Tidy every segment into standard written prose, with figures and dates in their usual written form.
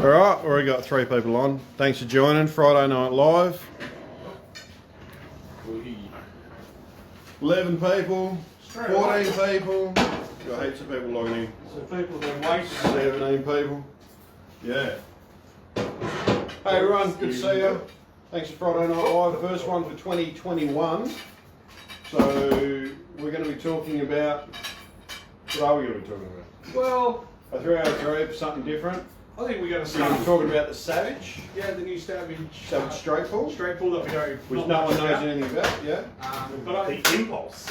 Alright, already got 3 people on. Thanks for joining Friday Night Live. 11 people, 14 people. Got heaps of people logging in. So people have been waiting. 17 people. Yeah. Hey everyone, good to see you. Thanks for Friday Night Live, first one for 2021. So we're going to be talking about, what are we going to be talking about? Well, A 3 out of 3 for something different. I think we're going to We're going to be start talking about the Savage. Yeah, the new Savage Straight pull. straight pull that we don't. Which no one knows anything about, yeah? But I think Impulse.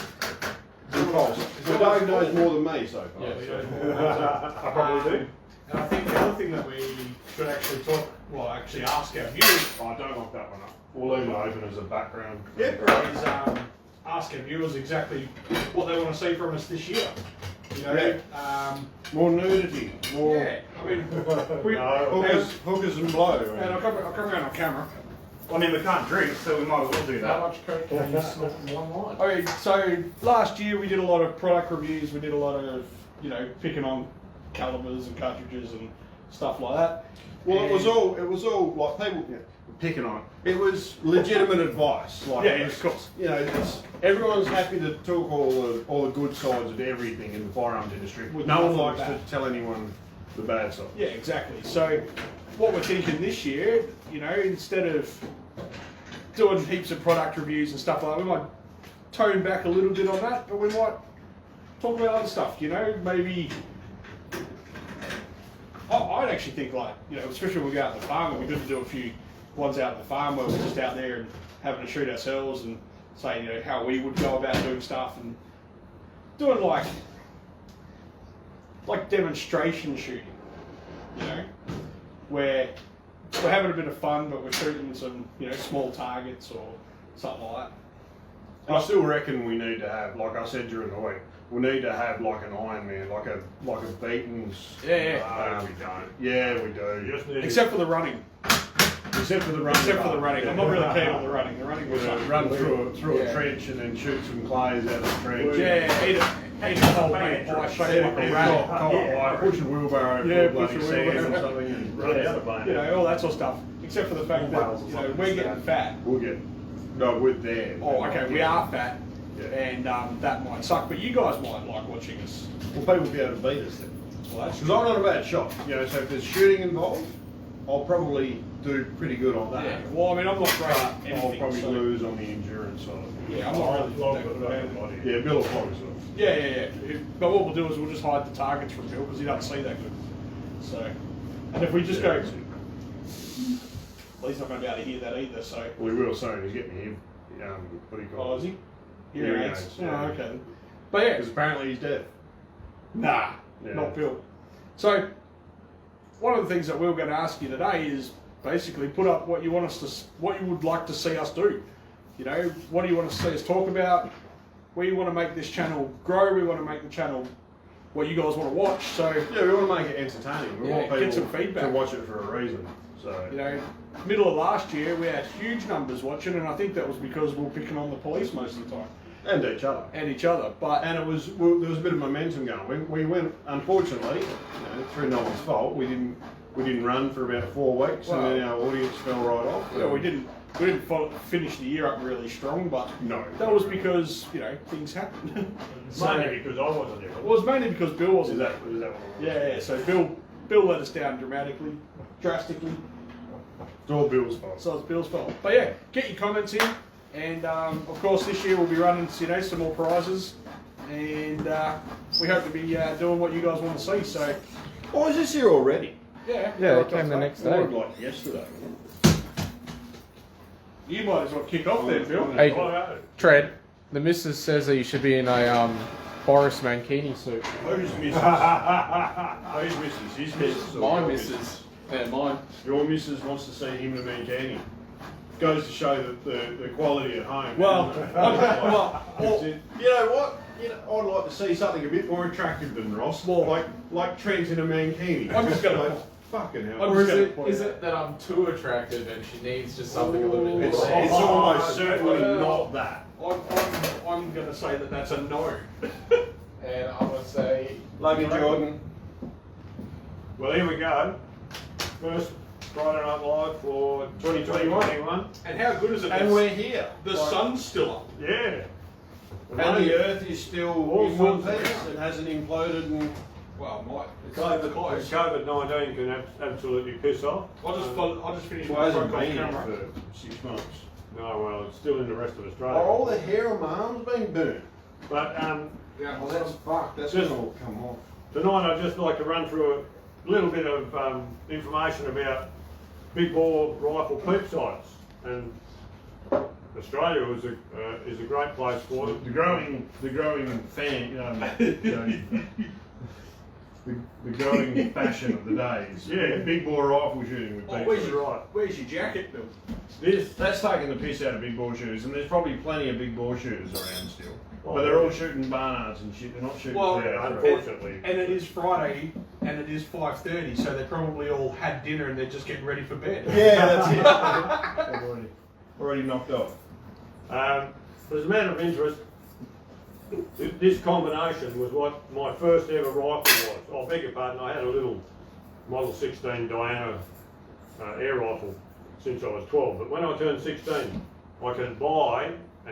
Impulse. Well, Dave knows more than me so far. Yeah, I probably do. And I think the other thing that we should actually actually ask our viewers. Oh, I don't lock that one up. We'll leave it open as a background. Yeah, right. Is ask our viewers exactly what they want to see from us this year. You know, More nudity. More yeah. I mean, we, hookers and blow. and I'll come around on camera. I mean, we can't drink, so we might as well do How that. much cocaine you snort in one line? I mean, so last year we did a lot of product reviews. We did a lot of, picking on calibers and cartridges and stuff like that. Well, and it was all like people picking on it. It was legitimate advice. Like, Yeah, of course. Everyone's happy to talk all the good sides of everything in the firearms industry. With No one nothing likes bad. to tell anyone the bad side. Yeah, exactly. So what we're thinking this year, instead of doing heaps of product reviews and stuff like that, we might tone back a little bit on that, but we might talk about other stuff. Maybe. I'd actually think especially when we go out to the farm, it'd be good to do a few ones out at the farm where we're just out there and having a shoot ourselves and saying, how we would go about doing stuff and doing like demonstration shooting, where we're having a bit of fun, but we're shooting some, small targets or something like that. I still reckon we need to have, like I said during the week, we need to have like an Iron Man, like a Beaton's. Yeah. No, we don't. Yeah, we do. You just need Except for the running. Except for the running. Except for the running. I'm not really keen on the running. The running was something. Run through Yeah. a trench and then shoot some clays out of the trench. Yeah, eat a whole bag of ice, shake it like a rat. Push a wheelbarrow Yeah, full of push a bloody sand wheelbarrow. or something and run out of bone. All that sort of stuff. Except for the fact that, we're getting fat. we'll get. No, we're there. Oh, okay, we are fat. Yeah. And that might suck, but you guys might like watching us. Well, people will be able to beat us then. Well, that's Because I'm not a bad shot. So if there's shooting involved, I'll probably do pretty good on that. Yeah. Well, I mean, I'm not great But at I'll anything. probably so- lose on the endurance side. Yeah, I'm not really Well, that good at it. Yeah, Bill will flog us off. Yeah. But what we'll do is we'll just hide the targets from Bill because he doesn't see that good. So, and if we just go, well, he's not going to be able to hear that either. So, Well, he will soon. He's getting him. What do you call oh, it? is he? Hearing Hearing aids. aids, Oh, yeah. okay. But yeah, Because apparently he's deaf. nah, Yeah. not Bill. So, one of the things that we were going to ask you today is basically put up what you want us to, what you would like to see us do. What do you want to see us talk about? We want to make this channel grow. We want to make the channel what you guys want to watch. So, Yeah, we want to make it entertaining. We Yeah, want get people some feedback. to watch it for a reason. So middle of last year we had huge numbers watching, and I think that was because we were picking on the police most of the time and each other. and each other. But And there was a bit of momentum going. We went, unfortunately, through no one's fault. We didn't run for about 4 weeks, and then our audience fell right off. we didn't finish the year up really strong. But No. that was because things happen. Mainly because I wasn't there. It was mainly because Bill Is wasn't that there. what it was? Yeah. So Bill let us down drastically. It's all Bill's fault. So it's Bill's fault. But yeah, get your comments in, and of course this year we'll be running some more prizes, and we hope to be doing what you guys want to see. So Oh, is this here already? yeah, It came the next day. More like yesterday. You might as well kick off then, Bill. Hey, Oh, Trent, the missus says that you should be in a Boris Mankini suit. Who's missus? Who's missus? His missus. or My your missus. Yeah, mine. Your missus wants to see him in a mankini. Goes to show that the quality at home. Well, You know what? I'd like to see something a bit more attractive than Ross. Well, like Trent in a mankini. I'm just gonna- like, fucking hell. I'm Or is just it, gonna is it that I'm too attractive and she needs just something a little bit It's, more? it's almost certainly not that. I'm going to say that that's a no. And I'm going to say... Love you, Jordan. Well, here we go. First Friday Night Live for 2021. And how good is it? And we're here. The sun's still up. Yeah. And the Earth is still All in one sorts of piece. It hasn't imploded and Well, might. It's close. COVID-19 can absolutely piss off. I'll just finish well, my hasn't phone been here camera. for 6 months. No, well, it's still in the rest of Australia. Are all the hair on my arms being burnt? But Yeah, Oh, that's fucked. That's Just- going to all come off. tonight I'd just like to run through a little bit of information about big bore rifle peep sights. And Australia is a great place for them. The growing fan, the growing fashion of the day is big bore rifle shooting with Oh, peep where's sights. where's your jacket, Bill? That's taking the piss out of big bore shooters, and there's probably plenty of big bore shooters around still. But they're all shooting Barnards and shit. They're not shooting. Well, crowds, right? unfortunately. And it is Friday, and it is 5:30, so they probably all had dinner and they're just getting ready for bed. Yeah, that's it. They've already knocked off. But as a matter of interest, this combination was what my first ever rifle was. I beg your pardon, I had a little Model 16 Diana air rifle since I was 12. But when I turned 16, I could buy a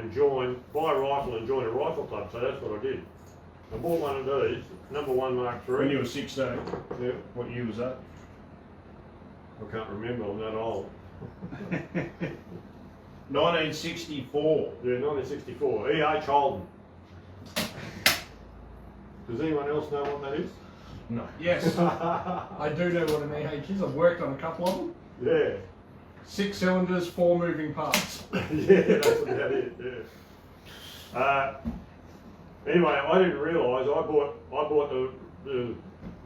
rifle and join a rifle club. So that's what I did. I bought one of these, number 1 Mark III. When you were 16, Yeah, what year was that? I can't remember, I'm that old. 1964. Yeah, 1964, E.H. Holden. Does anyone else know what that is? No. Yes, I do know what an EH is. I've worked on a couple of them. Yeah. 6 cylinders, 4 moving parts. Yeah, that's about it. Yeah. Anyway, I didn't realise I bought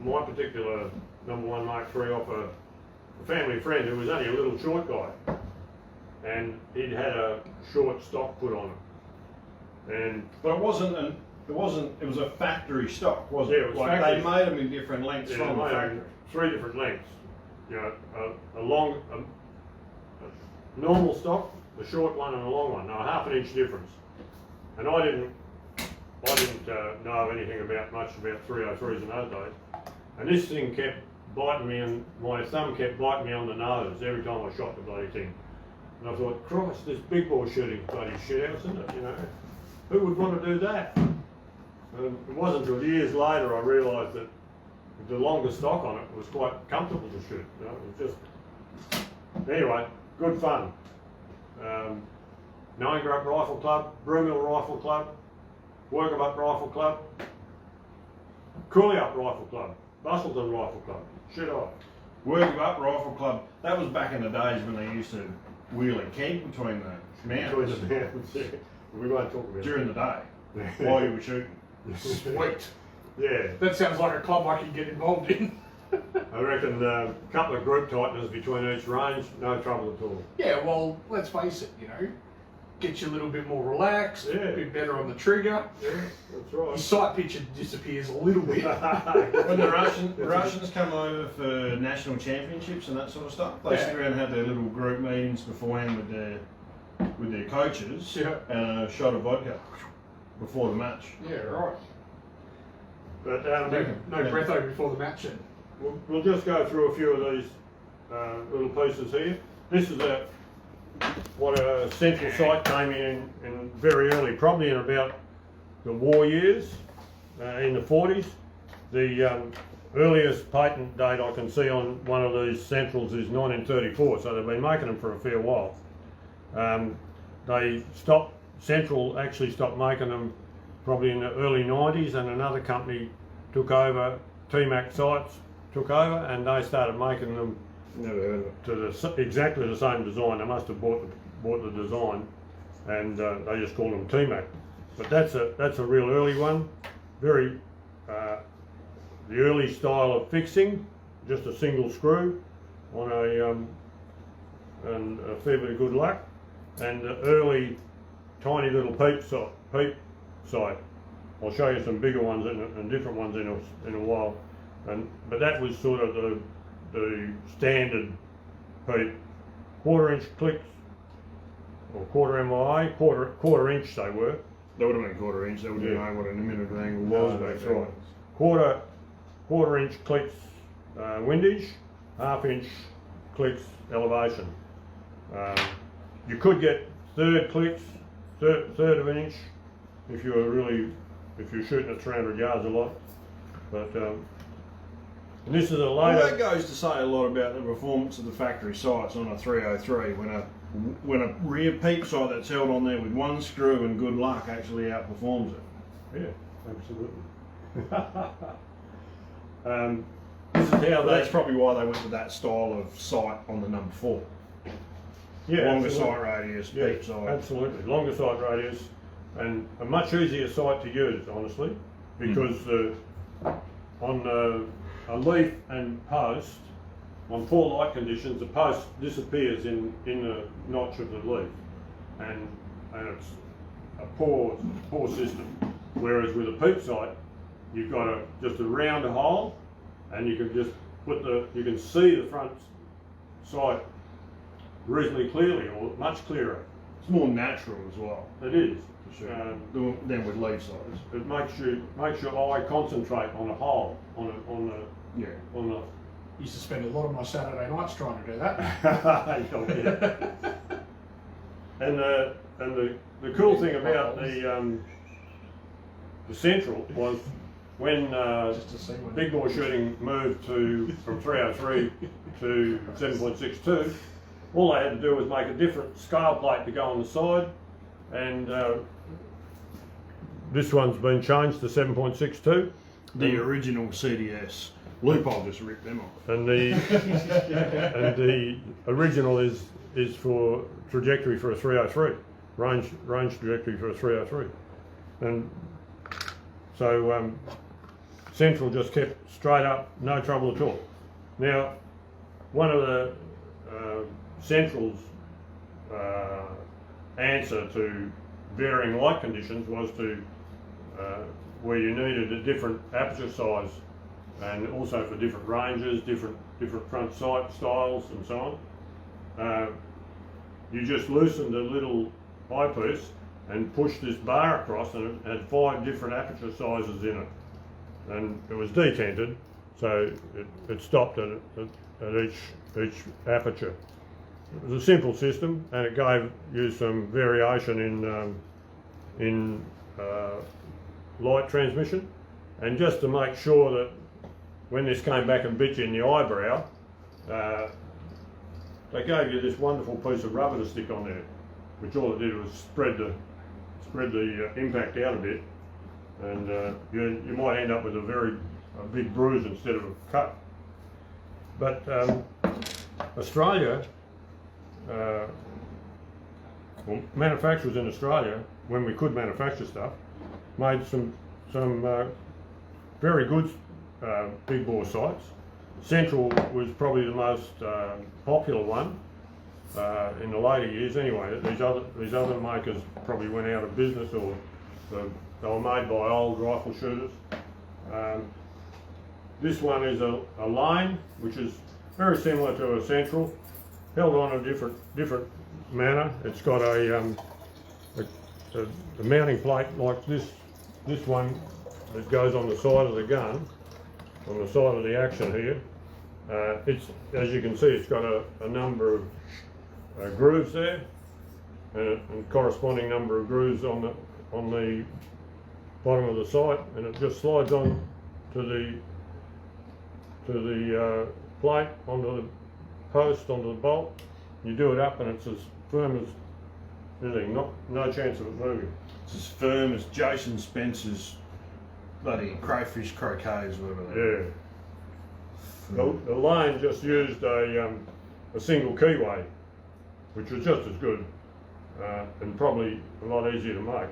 my particular number 1 Mark III off a family friend who was only a little short guy, and he'd had a short stock put on it, and But it was a factory stock, wasn't Yeah, it? it was Like factory. they made them in different lengths yeah, from the made factory. 3 different lengths. You know, a normal stock, a short one, and a long one. Now, half an inch difference. And I didn't know anything much about 303s in those days. And this thing kept biting me, and my thumb kept biting me on the nose every time I shot the bloody thing. And I thought, Christ, this big bore shooting bloody shit house, isn't it? You know, who would want to do that? And it wasn't until years later I realised that the longer stock on it was quite comfortable to shoot. You know, it was just anyway, good fun. Nine-Grove Rifle Club, Broomhill Rifle Club, Workham Up Rifle Club, Cooley Up Rifle Club, Bustleton Rifle Club. Shit off. Workham Up Rifle Club, that was back in the days when they used to wheel and camp between the mountains Between the mountains, yeah. We won't talk about during the day that. while you were shooting. Sweet. Yeah, That sounds like a club I could get involved in. I reckon a couple of group tighteners between each range, no trouble at all. Yeah, well, let's face it, get you a little bit more relaxed, Yeah. a bit better on the trigger. Yeah, that's Your right. sight picture disappears a little bit. When the Russians come over for national championships and that sort of stuff, they sit around and have their little group meetings beforehand with their coaches Yeah. and a shot of vodka before the match. Yeah, right. But No breatho before the match then. we'll just go through a few of these little pieces here. This is what a central site came in very early, probably in about the war years, in the 40s. The earliest patent date I can see on one of these centrals is 1934, so they've been making them for a fair while. Central actually stopped making them probably in the early 90s, and another company took over, Tmr Sights took over, and they started making them Never heard of it. to exactly the same design. They must have bought the design, and they just called them Tmr. But that's a real early one, very the early style of fixing, just a single screw on and a fair bit of good luck, and the early tiny little peep sight. I'll show you some bigger ones and different ones in a while, but that was sort of the standard peep, 1/4 inch clicks, or 1/4 MIA, quarter inch they were. They would have been 1/4 inch, they wouldn't Yeah. know what an imminent angle No, was back that's then. right. Quarter inch clicks windage, 1/2 inch clicks elevation. You could get third clicks, third of an inch, if you're shooting at 300 yards a lot. But and this is a Well, that later. goes to say a lot about the performance of the factory sights on a 303 when a rear peep sight that's held on there with one screw and good luck actually outperforms it. Yeah, absolutely. This is how But that's they. probably why they went with that style of sight on the number 4. Yeah, Longer absolutely. sight radius, Yeah, peep sight. absolutely. Longer sight radius and a much easier sight to use, honestly, because on a leaf and post, on poor light conditions, the post disappears in the notch of the leaf, and it's a poor system. Whereas with a peep sight, you've got just a round hole, and you can just you can see the front sight reasonably clearly, or much clearer. It's more natural as well, It is. for sure, than with leaf sights. It makes your eye concentrate on a hole, on Yeah. the. Used to spend a lot of my Saturday nights trying to do that. And the cool thing about the Central was when Just to see when big bore shooting moved from 303 to 7.62, all they had to do was make a different scale plate to go on the side, and this one's been changed to 7.62. The original CDS. Leupold just ripped them off. And the original is for trajectory for a 303, range trajectory for a 303, and so Central just kept straight up, no trouble at all. Now, one of the Central's answer to varying light conditions was to where you needed a different aperture size, and also for different ranges, different front sight styles and so on. You just loosened a little eyepiece and pushed this bar across, and it had 5 different aperture sizes in it. And it was detented, so it stopped at each aperture. It was a simple system, and it gave you some variation in light transmission. And just to make sure that when this came back and bit you in the eyebrow, they gave you this wonderful piece of rubber to stick on there, which all it did was spread the impact out a bit, and you might end up with a big bruise instead of a cut. But Australia, well, manufacturers in Australia, when we could manufacture stuff, made some very good big bore sights. Central was probably the most popular one in the later years. Anyway, these other makers probably went out of business, or they were made by old rifle shooters. This one is a line, which is very similar to a Central, held on a different manner. It's got a mounting plate like this one that goes on the side of the gun, on the side of the action here. It's, as you can see, it's got a number of grooves there, and corresponding number of grooves on the bottom of the sight, and it just slides on to the plate, onto the post, onto the bolt. You do it up, and it's as firm as anything. No chance of it moving. It's as firm as Jason Spencer's bloody crayfish croquets, whatever they are. Yeah. The line just used a single keyway, which was just as good and probably a lot easier to make.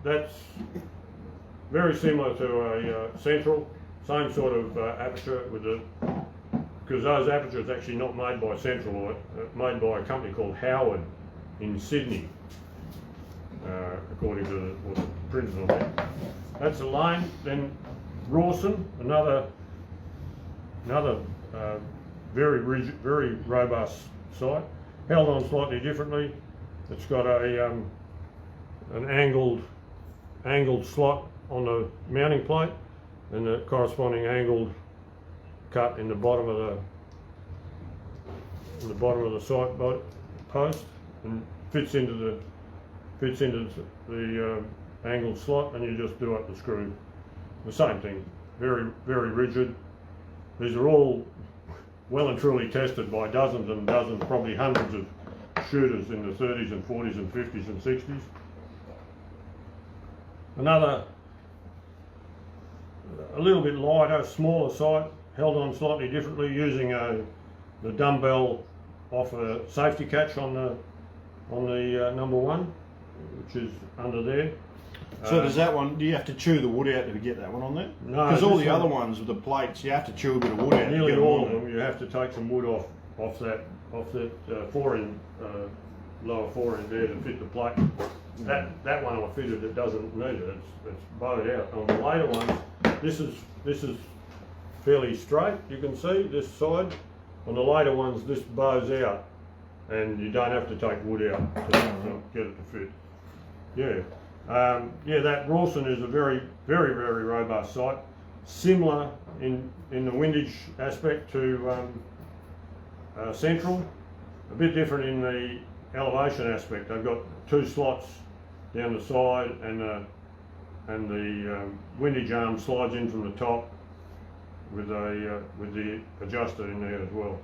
That's very similar to a Central, same sort of aperture because those apertures are actually not made by Central, or made by a company called Howard in Sydney, according to what the printed on there. That's a lane. Then Rawson, another very rigid, very robust sight, held on slightly differently. It's got an angled slot on the mounting plate, and the corresponding angled cut in the bottom of the sight post, and fits into the angled slot, and you just do up the screw. The same thing, very rigid. These are all well and truly tested by dozens and dozens, probably hundreds of shooters in the 30s and 40s and 50s and 60s. Another, a little bit lighter, smaller sight, held on slightly differently, using the dumbbell off a safety catch on the number one, which is under there. So does that one, do you have to chew the wood out to get that one on there? No, because all this the one- other ones with the plates, you have to chew a bit of wood out. Nearly to get all them of on. them, you have to take some wood off that fore-end, lower fore-end there to fit the plate. That one I fitted, it doesn't need it. It's bowed out. On the later ones, this is fairly straight. You can see this side. On the later ones, this bows out, and you don't have to take wood out to get it to fit. Yeah. That Rawson is a very robust sight. Similar in the windage aspect to Central. A bit different in the elevation aspect. They've got two slots down the side, and the windage arm slides in from the top with the adjuster in there as well.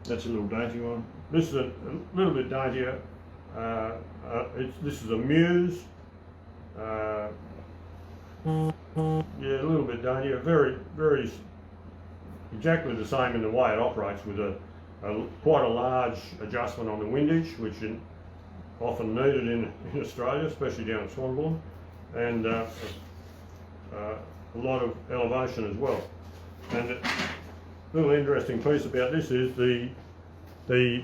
That's a little dainty one. This is a little bit daintier. This is a Muse. A little bit daintier. Very exactly the same in the way it operates, with quite a large adjustment on the windage, which is often needed in Australia, especially down at Swanbourne, and a lot of elevation as well. And a little interesting piece about this is the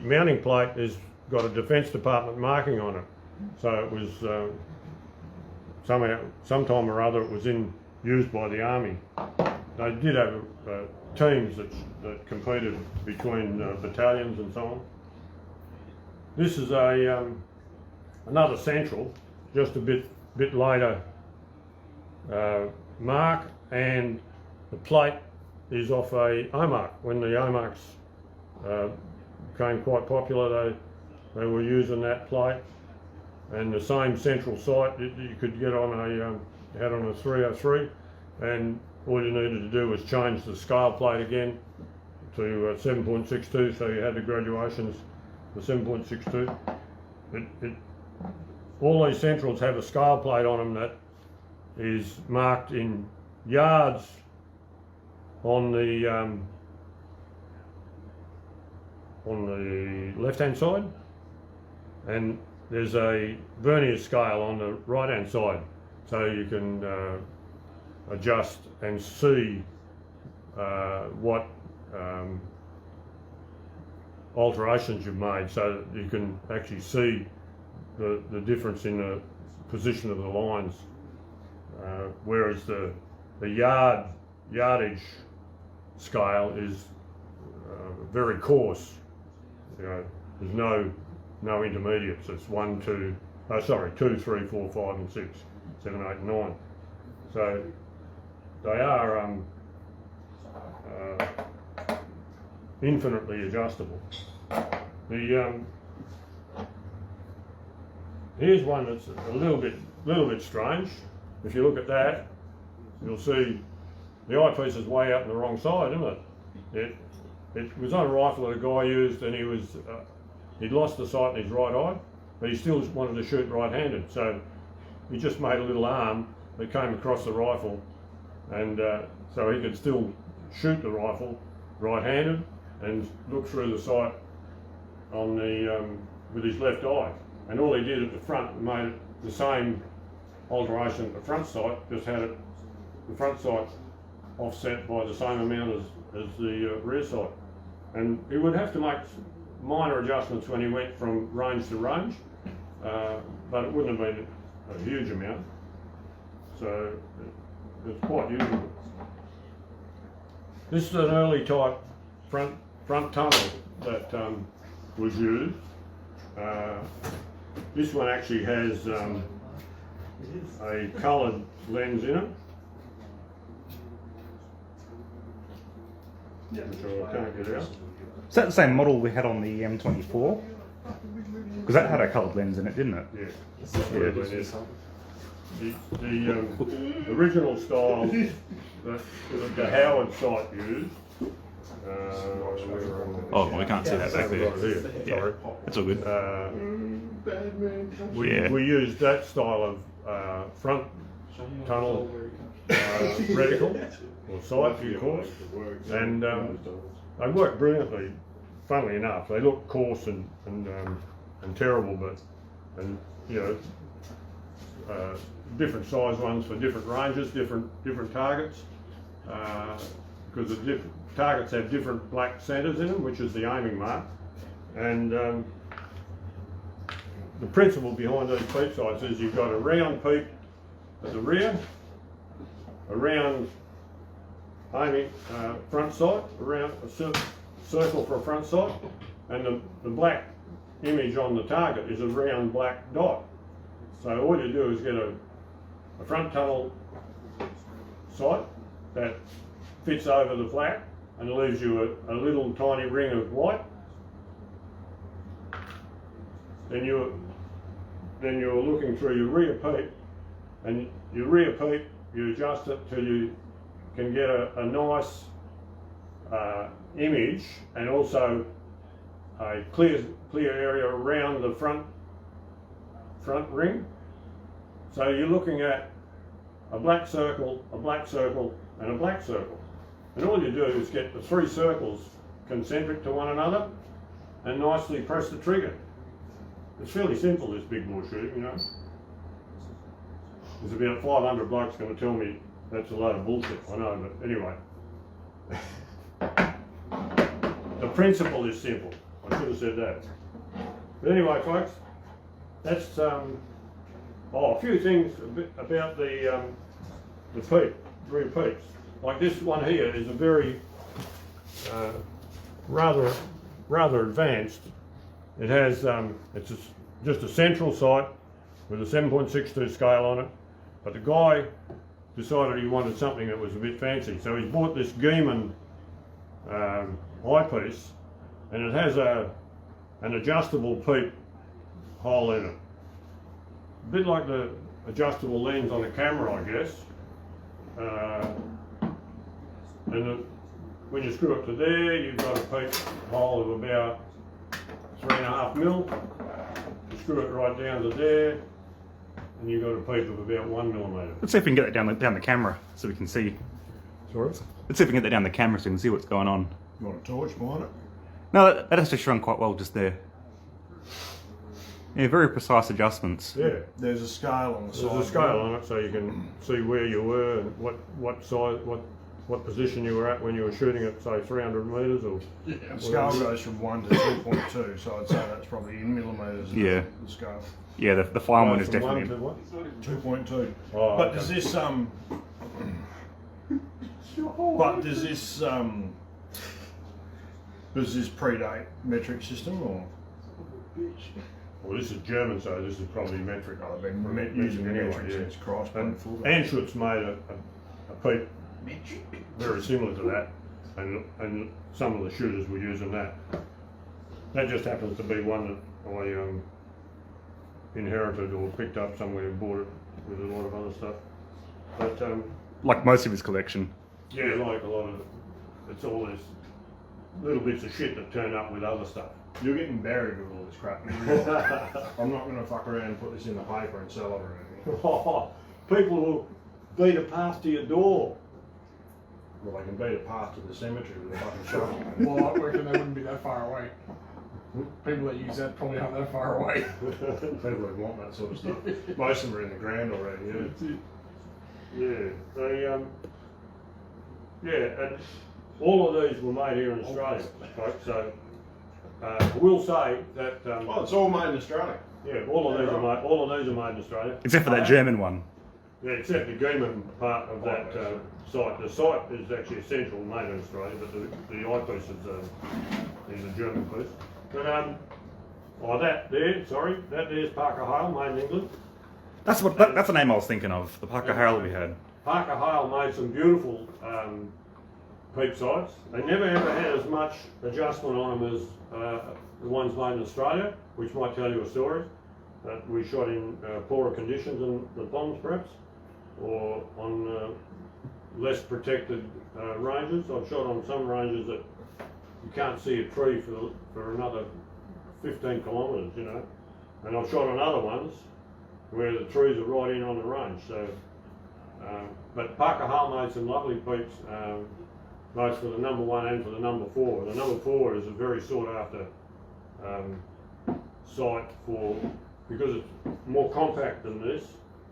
mounting plate has got a Defence Department marking on it. So it was sometime or other it was used by the Army. They did have teams that competed between battalions and so on. This is another Central, just a bit later mark, and the plate is off a Omark. When the Omarks became quite popular, they were using that plate, and the same Central sight you could get on a 303, and all you needed to do was change the scale plate again to 7.62, so you had the graduations for 7.62. All these Centrals have a scale plate on them that is marked in yards on the left-hand side, and there's a vernier scale on the right-hand side, so you can adjust and see what alterations you've made, so that you can actually see the difference in the position of the lines. Whereas the yardage scale is very coarse. There's no intermediates. It's 2, 3, 4, 5, and 6, 7, 8, and 9. So they are infinitely adjustable. Here's one that's a little bit strange. If you look at that, you'll see the eyepiece is way out on the wrong side, isn't it? It was on a rifle that a guy used, and he'd lost the sight in his right eye, but he still wanted to shoot right-handed. So he just made a little arm that came across the rifle, and so he could still shoot the rifle right-handed and look through the sight on with his left eye. And all he did at the front made it the same alteration at the front sight, just had the front sight offset by the same amount as the rear sight. And he would have to make minor adjustments when he went from range to range, but it wouldn't have been a huge amount. So it's quite usable. This is an early type front tunnel that was used. This one actually has a coloured lens in it. Which I can't get out. Is that the same model we had on the M24? Because that had a coloured lens in it, didn't it? Yeah. The original style that the Howard site used. Oh, we can't see that back there. Yeah, that's all good. We used that style of front tunnel reticle, or sight, of course, and they work brilliantly. Funnily enough, they look coarse and terrible, but different size ones for different ranges, different targets, because the different targets have different black centres in them, which is the aiming mark, and the principle behind these peep sights is you've got a round peep at the rear, a round aiming front sight, around a circle for a front sight, and the black image on the target is a round black dot. So all you do is get a front tunnel sight that fits over the flak and leaves you a little tiny ring of white. Then you're looking through your rear peep, and your rear peep, you adjust it till you can get a nice image, and also a clear area around the front ring. So you're looking at a black circle, and a black circle. And all you do is get the three circles concentric to one another and nicely press the trigger. It's fairly simple, this big bore shooting, you know. There's about 500 blokes going to tell me that's a load of bullshit, I know, but anyway. The principle is simple. I should have said that. But anyway, folks, that's a few things about the peep, rear peeps. Like this one here is a very rather advanced. It has it's just a central sight with a 7.62 scale on it. But the guy decided he wanted something that was a bit fancy, so he bought this Geeman eyepiece, and it has an adjustable peep hole in it. A bit like the adjustable lens on a camera, I guess. When you screw it to there, you've got a peep hole of about 3.5 mil. You screw it right down to there, and you've got a peep of about 1 millimetre. Let's see if we can get that down the camera so we can see. Sorry? Let's see if we can get that down the camera so we can see what's going on. You want a torch behind it? No, that actually shrunk quite well just there. Yeah, very precise adjustments. Yeah. There's a scale on the side. There's a scale on it, so you can see where you were and what size, what position you were at when you were shooting at, say, 300 metres or. Yeah, the scale goes from 1 to 2.2, so I'd say that's probably in millimetres. Yeah. The scale. Yeah, the fine one is From definitely. 1 to what? 2.2. Oh, But okay. does this predate metric system or? Well, this is German, so this is probably metric. I've been using metric since Christ. And Anschutz made a peep very similar to that, and some of the shooters were using that. That just happens to be one that I inherited or picked up somewhere and bought it with a lot of other stuff. But Like most of his collection. yeah, like a lot of it's all this little bits of shit that turn up with other stuff. You're getting buried with all this crap. I'm not going to fuck around and put this in the paper and sell it or anything. People will beat a path to your door. Well, they can beat a path to the cemetery with a fucking shovel. Well, I reckon they wouldn't be that far away. People that use that probably aren't that far away. People would want that sort of stuff. Most of them are in the ground already, Yeah, and all of these were made here in Australia, folks. So I will say that Well, it's all made in Australia. yeah, all of these are made in Australia. Except for that German one. Yeah, except the Geeman part of that site. The site is actually essential made in Australia, but the eyepiece is a German piece. But that there's Parker Hale, made in England. That's the name I was thinking of. The Parker Hale we had. Parker Hale made some beautiful peep sights. They never ever had as much adjustment on them as the ones made in Australia, which might tell you a story. That we shot in poorer conditions than the ponds perhaps, or on less protected ranges. I've shot on some ranges that you can't see a tree for another 15 kilometres, you know. And I've shot on other ones where the trees are right in on the range. So, but Parker Hale made some lovely peeps, both for the number 1 and for the number 4. The number 4 is a very sought after sight because it's more compact than this.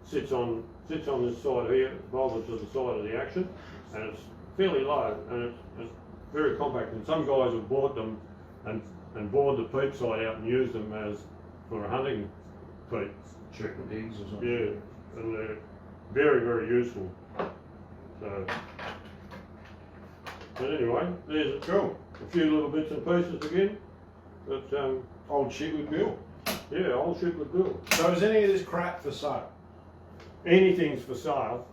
Sits on this side here, bolted to the side of the action, and it's fairly low and it's very compact. And some guys have bought them and bored the peep sight out and used them as for a hunting peep. Shooting pigs or something. Yeah, and they're very, very useful. So, but anyway, there's Cool. a few little bits and pieces again. But Old shit with Bill. yeah, old shit would do. So is any of this crap for sale? Anything's for sale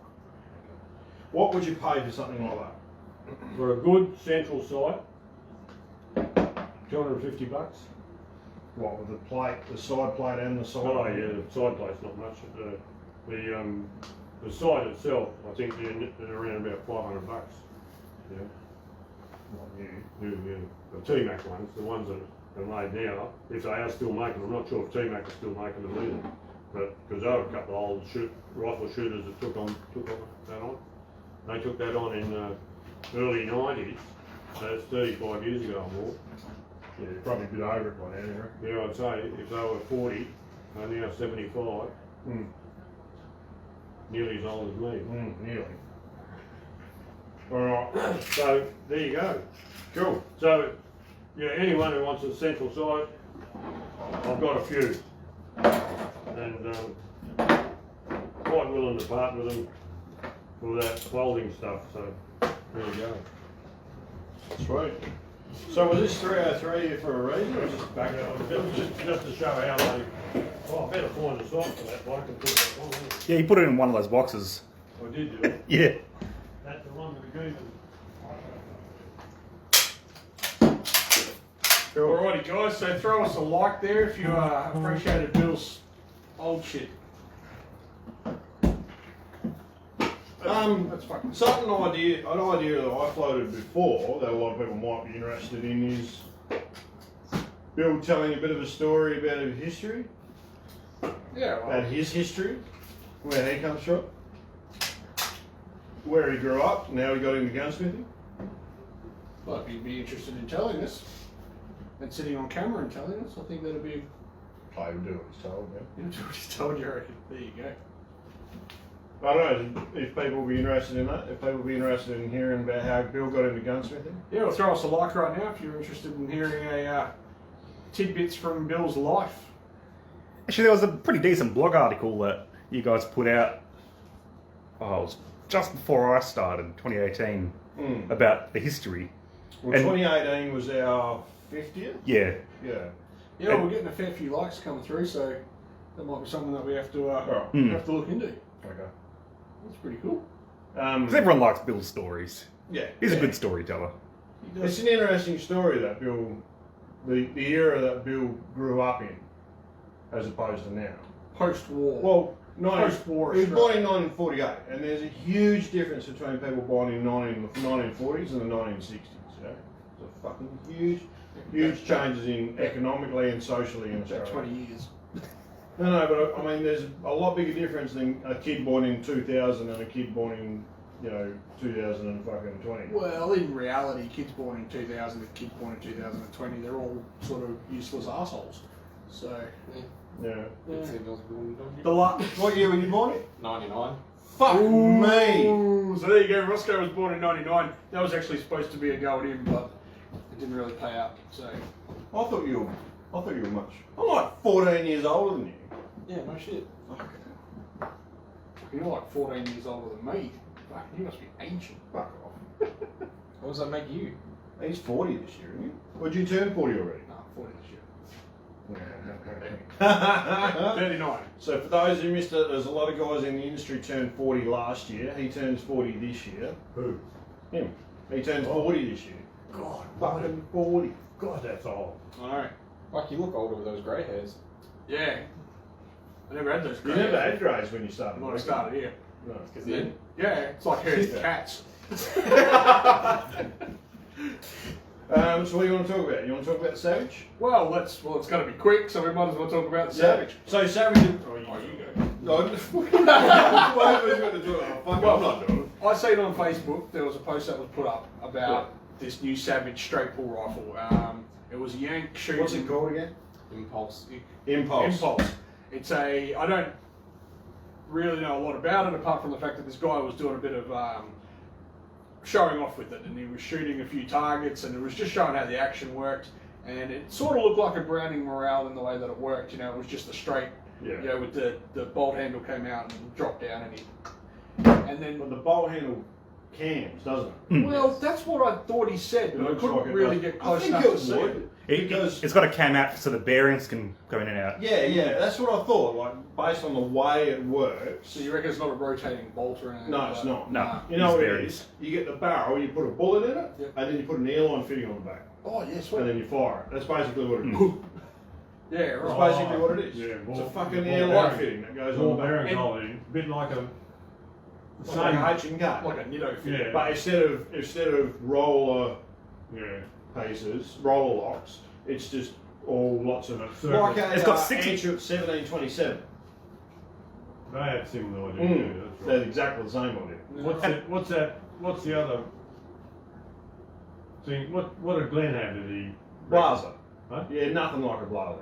What would you pay for something like that? for a good central sight. $250. What, with the plate, the side plate and the side? Oh yeah, the side plate's not much. The side itself, I think they're around about $500. Yeah. Yeah. The Tmr ones, the ones that are made now, if they are still making them, I'm not sure if Tmr is still making them either. But because there were a couple of old rifle shooters that took that on. They took that on in the early 90s. That's 35 years ago or more. Yeah, you're probably a bit over it by now, anyway. Yeah, I'd say if they were 40, they're now 75. Nearly as old as me. Nearly. Alright, So there you go. cool. So yeah, anyone who wants a central site, I've got a few, and quite willing to part with them for that folding stuff. So there you go. Sweet. So was this 303 for a reason or just back up? It was just to show how they. Oh, I better find a site for that bike and put that one in. Yeah, you put it in one of those boxes. I did do it. Yeah. That's the one with the goose. Alrighty, guys. So throw us a like there if you appreciated Bill's old shit. That's fine. An idea that I floated before that a lot of people might be interested in is Bill telling a bit of a story about his history, Yeah. about his history, where he comes from, where he grew up, and how he got into gunsmithing. Well, if you'd be interested in telling us and sitting on camera and telling us, I think that'd be. I would do what he's told, man. You know what he's told you already. There you go. I don't know if people will be interested in that, if people will be interested in hearing about how Bill got into gunsmithing. Yeah, well, throw us a like right now if you're interested in hearing a tidbits from Bill's life. Actually, there was a pretty decent blog article that you guys put out. Oh, it was just before I started, 2018, about the history. Well, And- 2018 was our 50th? Yeah. Yeah. Yeah, we're getting a fair few likes coming through, so that might be something that we have to have to look into. Okay. That's pretty cool. Because everyone likes Bill's stories. Yeah. He's a good storyteller. He It's does. an interesting story that Bill, the era that Bill grew up in, as opposed to now. Post-war. Well, Post-war he was born in Australia. 1948, and there's a huge difference between people born in the 1940s and the 1960s. Yeah, it's a fucking huge changes in economically and socially in About Australia. 20 years. No, but I mean, there's a lot bigger difference than a kid born in 2000 and a kid born in 2020. Well, in reality, kids born in 2000 and kids born in 2020, they're all sort of useless assholes. So, Yeah. the What year were you born in? 99. Fuck me. Ooh, so there you go. Roscoe was born in 99. That was actually supposed to be a go at him, but it didn't really pay out. So, I thought you were much. I'm like 14 years older than you. yeah, no shit. Fuck. You're like 14 years older than me. Fuck, you must be ancient. Fuck off. What does that make you? He's 40 this year, isn't he? Would you turn 40 already? Nah, 40 this year. there. 39. So for those who missed it, there's a lot of guys in the industry turned 40 last year. He turns 40 this year. Who? Him. He turns 40 this year. God, Fucking 40. God, that's old. Alright. Like you look older with those grey hairs. Yeah. I never had those You greys. never had greys when you started. When I working. started here. No. Then, yeah, it's like herding cats. So what do you want to talk about? You want to talk about the Savage? Well, it's got to be quick, so we might as well talk about the Savage. So Savage. Oh, you go. No, whoever's going to do it. I'm not doing it. I seen on Facebook there was a post that was put up about this new Savage straight pull rifle. It was a Yank shooting. What's it called again? Impulse. Impulse. It's a. I don't really know a lot about it apart from the fact that this guy was doing a bit of showing off with it, and he was shooting a few targets, and it was just showing how the action worked. And it sort of looked like a Browning Morale in the way that it worked. You know, it was just a straight. Yeah. You know, with the bolt handle came out and dropped down, and then. But the bolt handle cams, doesn't it? Well, that's what I thought he said, but I looks couldn't like it really does. get close I think enough to it see would. it. Because It's got a cam out so the bearings can go in and out. yeah, that's what I thought. Like based on the way it works. So you reckon it's not a rotating bolt or anything? No, like it's that? not. No. You know It's what it bearings. is? You get the barrel, you put a bullet in it, Yep. and then you put an airline fitting on the back, Oh, yeah, sweet. and then you fire it. That's basically what it is. Yeah, That's right. basically what it is. Yeah, it's a ball- fucking ball airline bearing. fitting that goes Ball on the back. bearing And- holding, a bit like a It's like a H and K. Like a Nitto fit. Yeah. But instead of roller yeah. paces, roller locks, it's just all lots of Circle. like a It's got 60 Anschutz 1727. They had similar ideas. Mm. Yeah, that's They're right. exactly the same idea. What's the other thing? What did Glenn have? Did he? Blazer. Huh? Yeah, nothing like a blazer.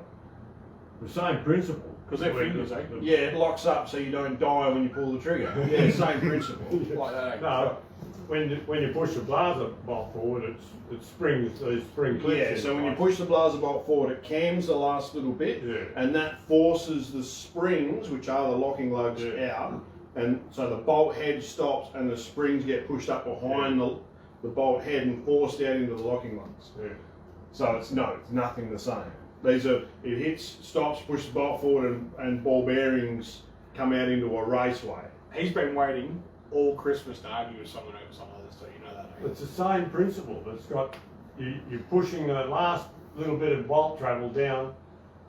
The same principle. 'Cause they're fingers, eh? Yeah, it locks up so you don't die when you pull the trigger. Yeah, same principle. Like that. eh? No, when you push the blazer bolt forward, it springs these spring clips. Yeah, in so when you place. push the blazer bolt forward, it cams the last little bit, Yeah. and that forces the springs, which are the locking lugs, Yeah. out, and so the bolt head stops, and the springs get pushed up behind the bolt head and forced out into the locking lugs. Yeah. So it's nothing the same. It hits, stops, pushes the bolt forward, and ball bearings come out into a raceway. He's been waiting all Christmas to argue with someone over something like this, so you know that. eh? It's the same principle. It's got you're pushing the last little bit of bolt travel down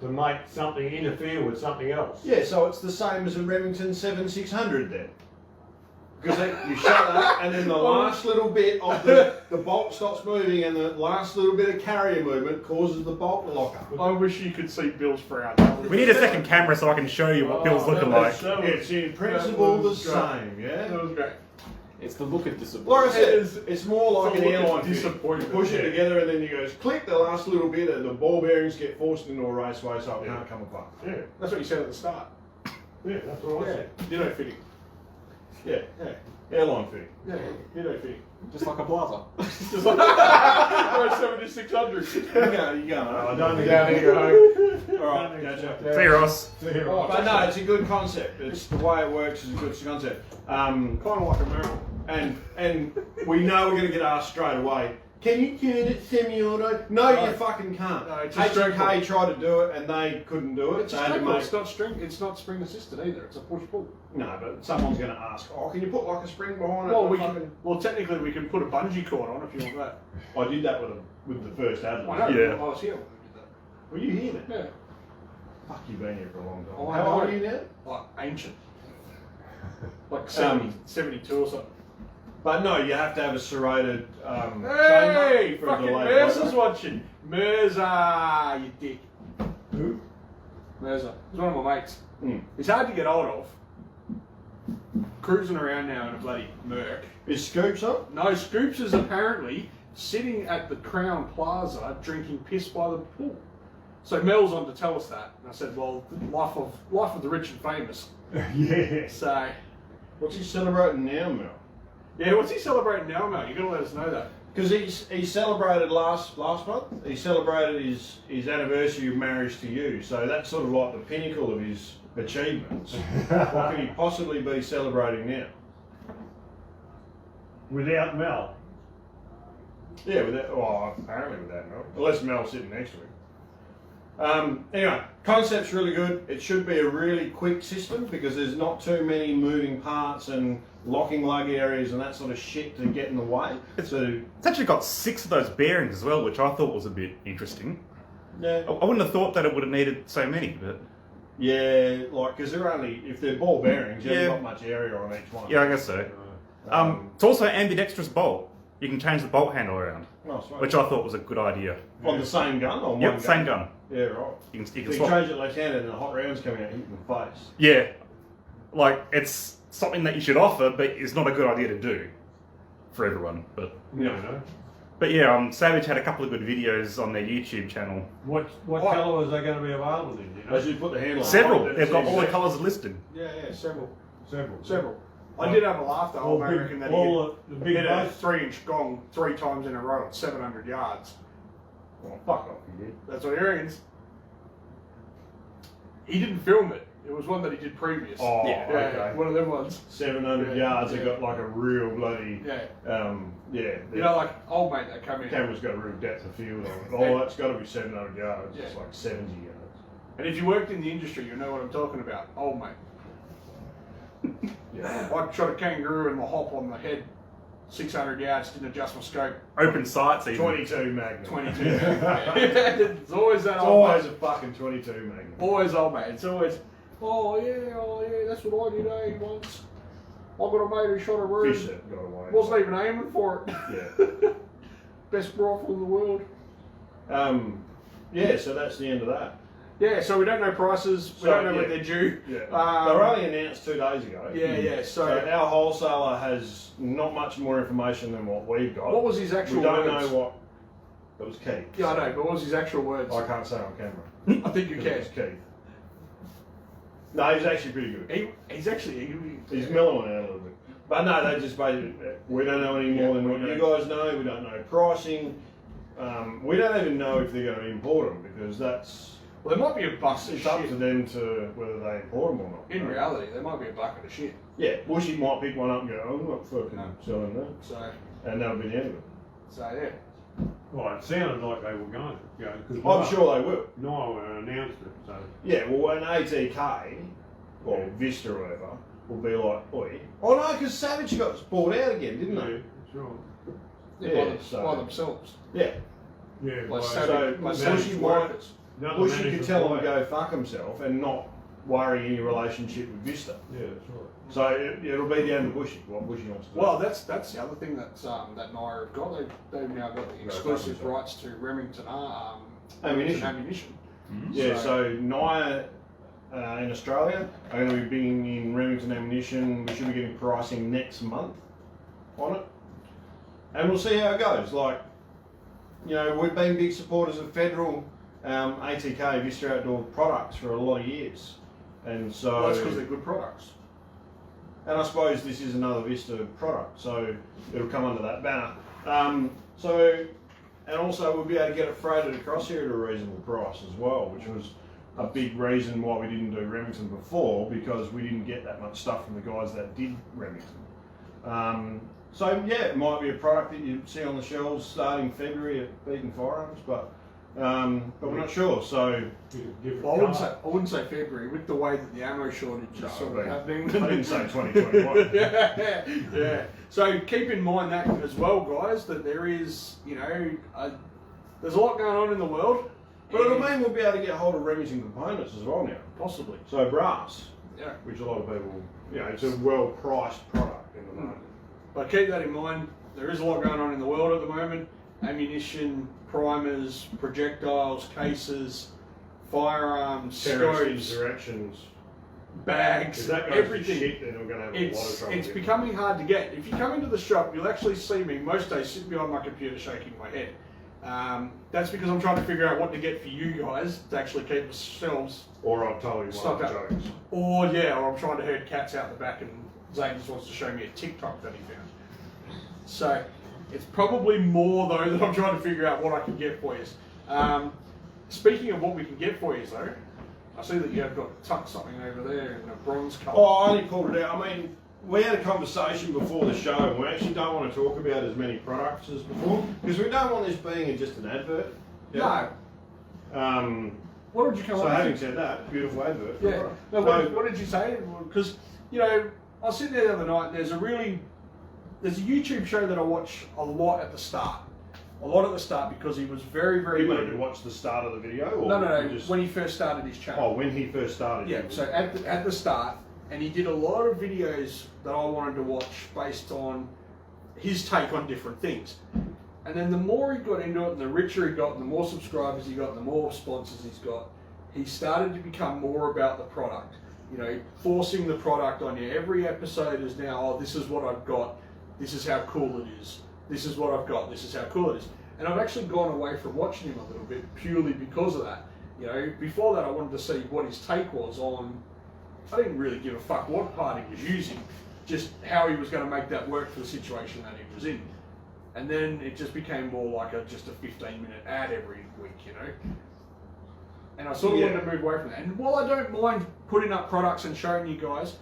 to make something interfere with something else. Yeah, so it's the same as a Remington 7600 then. Because you shut that, and then the last little bit of the bolt stops moving, and the last little bit of carrier movement causes the bolt to lock up. I wish you could see Bill's frown. We need a second camera so I can show you what Bill's looking like. It's in principle the was great. same, yeah? That was great. It's the look of Like I disappointment. said, it's more like an It's a look of airline fit. You disappointment, push it yeah. together, and then you go click the last little bit, and the ball bearings get forced into a raceway so it can't come apart. Yeah, That's what you said at the start. yeah, that's what I said. Ditto fitting. Yeah, Yeah. airline fitting. Yeah, ditto fitting. Just like a blazer. Just like 7600. You go. I don't think Down here, go. All right, catch up. See you, Ross. Oh, But no, it's a good concept. It's the way it works is a good concept. kind of like a mirror. And we know we're going to get asked straight away. Can you turn it semi-auto? No, No. you fucking can't. No, it's just H&K tried to do it and they couldn't do it. It's They had to a make- It's not string. It's not spring assisted either. It's a push pull. No, but someone's going to ask. Oh, can you put like a spring behind it? Well, we Fucking- can. Well, technically, we can put a bungee cord on if you want that. I did that with the first I Adler. know. Yeah. I was here when we did that. Were you here then? Yeah. Fuck, you've been here for a long time. Oh, I How old know. are you now? Like ancient. Like 70, 72 or something. But no, you have to have a serrated Hey! chamber for Fucking a delayed Mercer's blowout. watching. Mercer, you dick. Who? Mercer. He's one of my mates. Mm. He's hard to get hold of. Cruising around now in a bloody Merc. Is Scoops on? No, Scoops is apparently sitting at the Crown Plaza drinking piss by the pool. So Mel's on to tell us that. And I said, well, life of the rich and famous. Yes. So, What's he celebrating now, Mel? yeah, what's he celebrating now, Mel? You got to let us know that. Because he celebrated last month. He celebrated his anniversary of marriage to you. So that's sort of like the pinnacle of his achievements. What can he possibly be celebrating now? Without Mel. Yeah, apparently without Mel. Unless Mel's sitting next to him. Anyway, concept's really good. It should be a really quick system because there's not too many moving parts and locking lug areas and that sort of shit to get in the way. It's actually got 6 of those bearings as well, which I thought was a bit interesting. Yeah. I wouldn't have thought that it would have needed so many, but... Yeah, like, because they're only, if they're ball bearings, you haven't got much area on each one. Yeah, I guess so. It's also ambidextrous bolt. You can change the bolt handle around, Oh, sweet. which I thought was a good idea. On the same gun or one Yep, gun? same gun. Yeah, right. You So can you swap. change it left-handed and the hot round's coming out and hitting the face. Yeah, like it's something that you should offer, but it's not a good idea to do for everyone. But No. yeah, Savage had a couple of good videos on their YouTube channel. What colour is they going to be available in? You know? As you put the handle on. Several. it, They've got all the it's- colours listed. Yeah, several. Several. I did have a laugh though. All I reckon that all he the big hit a base. 3-inch gong 3 times in a row at 700 yards. Oh, fuck off, you did. That's what he reckons. He didn't film it. It was one that he did previous. Oh, Yeah, okay. One of them ones. 700 Yeah, yards, yeah. they got like a real bloody, Yeah. yeah. You know, like old mate that come in. Camera's got a real depth of field on it. Oh, that's got to be 700 yards. It's Yeah. like 70 yards. And if you worked in the industry, you know what I'm talking about. Old mate. Yeah. I shot a kangaroo in my hop on the head, 600 yards, didn't adjust my scope, Open sights even. 22 Magnum. 22. It's always that It's old always mate. a fucking 22 Magnum. Always old mate. It's always, oh yeah, that's what I did once. I got a mate who shot a room. Fish that got away. Wasn't even aiming for it. Yeah. Best rifle in the world. Yeah, so that's the end of that. Yeah, so we don't know prices. We So, don't know what yeah. they're due. Yeah. They were only announced 2 days ago. Yeah. So So, our wholesaler has not much more information than what we've got. what was his actual We don't words? know what. It was Keith. Yeah, I know, but what was his actual words? I can't say on camera. I think you It can. was Keith. No, he's actually pretty good. He's actually. He's mellowing out a little bit. But no, they just basically, we don't know any more than what you guys know. We don't know pricing. We don't even know if they're going to import them because that's, Well, there might be a bucket of it's up to shit. them to whether they import them or not. In reality, there might be a bucket of shit. Yeah, Bushy might pick one up and go, oh, I'm not fucking No. selling that. So, And that'll be the end of it. yeah. Well, it sounded like they were going to go. I'm sure they will. No, announced it. So Yeah, well, an ATK, or Vista or whatever, will be like, oi. Oh no, because Savage got bought out again, didn't yeah, they? sure. Yeah, By themselves. Yeah. Yeah, Like by- Savage, so like Savage Bushy workers. another Bushy could management tell him to buyer. go fuck himself and not worry any relationship with Vista. Yeah, that's right. So it'll be the end of Bushy, what Bushy wants to do. Well, that's the other thing that Naira have got. They've now got the exclusive fucking rights to Remington Ammunition. ammunition. Yeah, so Naya in Australia are going to be bringing in Remington ammunition. We should be getting pricing next month on it. And we'll see how it goes. Like, you know, we've been big supporters of federal ATK, Vista Outdoor products for a lot of years. And so... Well, that's because they're good products. And I suppose this is another Vista product, so it'll come under that banner. And also we'll be able to get it freighted across here at a reasonable price as well, which was a big reason why we didn't do Remington before, because we didn't get that much stuff from the guys that did Remington. So yeah, it might be a product that you see on the shelves starting February at Beaton Firearms, but we're not sure. So Different Well, colour. I wouldn't say February with the way that the ammo shortage is No, sort I of happening. didn't say 2021. yeah. So keep in mind that as well, guys, that there is, there's a lot going on in the world. But it'll and- mean we'll be able to get hold of Remington components as well now. possibly. So brass, Yeah. which a lot of people, it's a well-priced product in the market. But keep that in mind. There is a lot going on in the world at the moment. Ammunition, primers, projectiles, cases, firearms, Terrorist scopes, insurrections. bags, If that goes everything. to shit, then we're going to have a lot of It's trouble. it's getting becoming hard to get. If you come into the shop, you'll actually see me most days sitting behind my computer shaking my head. That's because I'm trying to figure out what to get for you guys to actually keep the shelves. Or I've told you one Stock of the up. jokes. Or I'm trying to herd cats out the back and Zaine just wants to show me a TikTok that he found. So it's probably more though that I'm trying to figure out what I can get for you. Speaking of what we can get for you though, I see that you have got tucked something over there in a bronze colour. Oh, I only pulled it out. I mean, we had a conversation before the show, and we actually don't want to talk about as many products as before, because we don't want this being just an advert. No. what did you come So up having with? said that, beautiful advert. Yeah. No, what did you say? Because, you know, I was sitting there the other night and there's a YouTube show that I watch a lot at the start. A lot at the start because he was very, very You good. mean to watch the start of the video? Or No, just... when he first started his channel. Oh, when he first started. Yeah, so at the start, and he did a lot of videos that I wanted to watch based on his take on different things. And then the more he got into it, and the richer he got, and the more subscribers he got, and the more sponsors he's got, he started to become more about the product. You know, forcing the product on you. Every episode is now, oh, this is what I've got, this is how cool it is. This is what I've got, this is how cool it is. And I've actually gone away from watching him a little bit purely because of that. You know, before that I wanted to see what his take was on, I didn't really give a fuck what part he was using, just how he was going to make that work for the situation that he was in. And then it just became more like just a 15-minute ad every week, you know. And I sort of wanted to move away from that. And while I don't mind putting up products and showing you guys,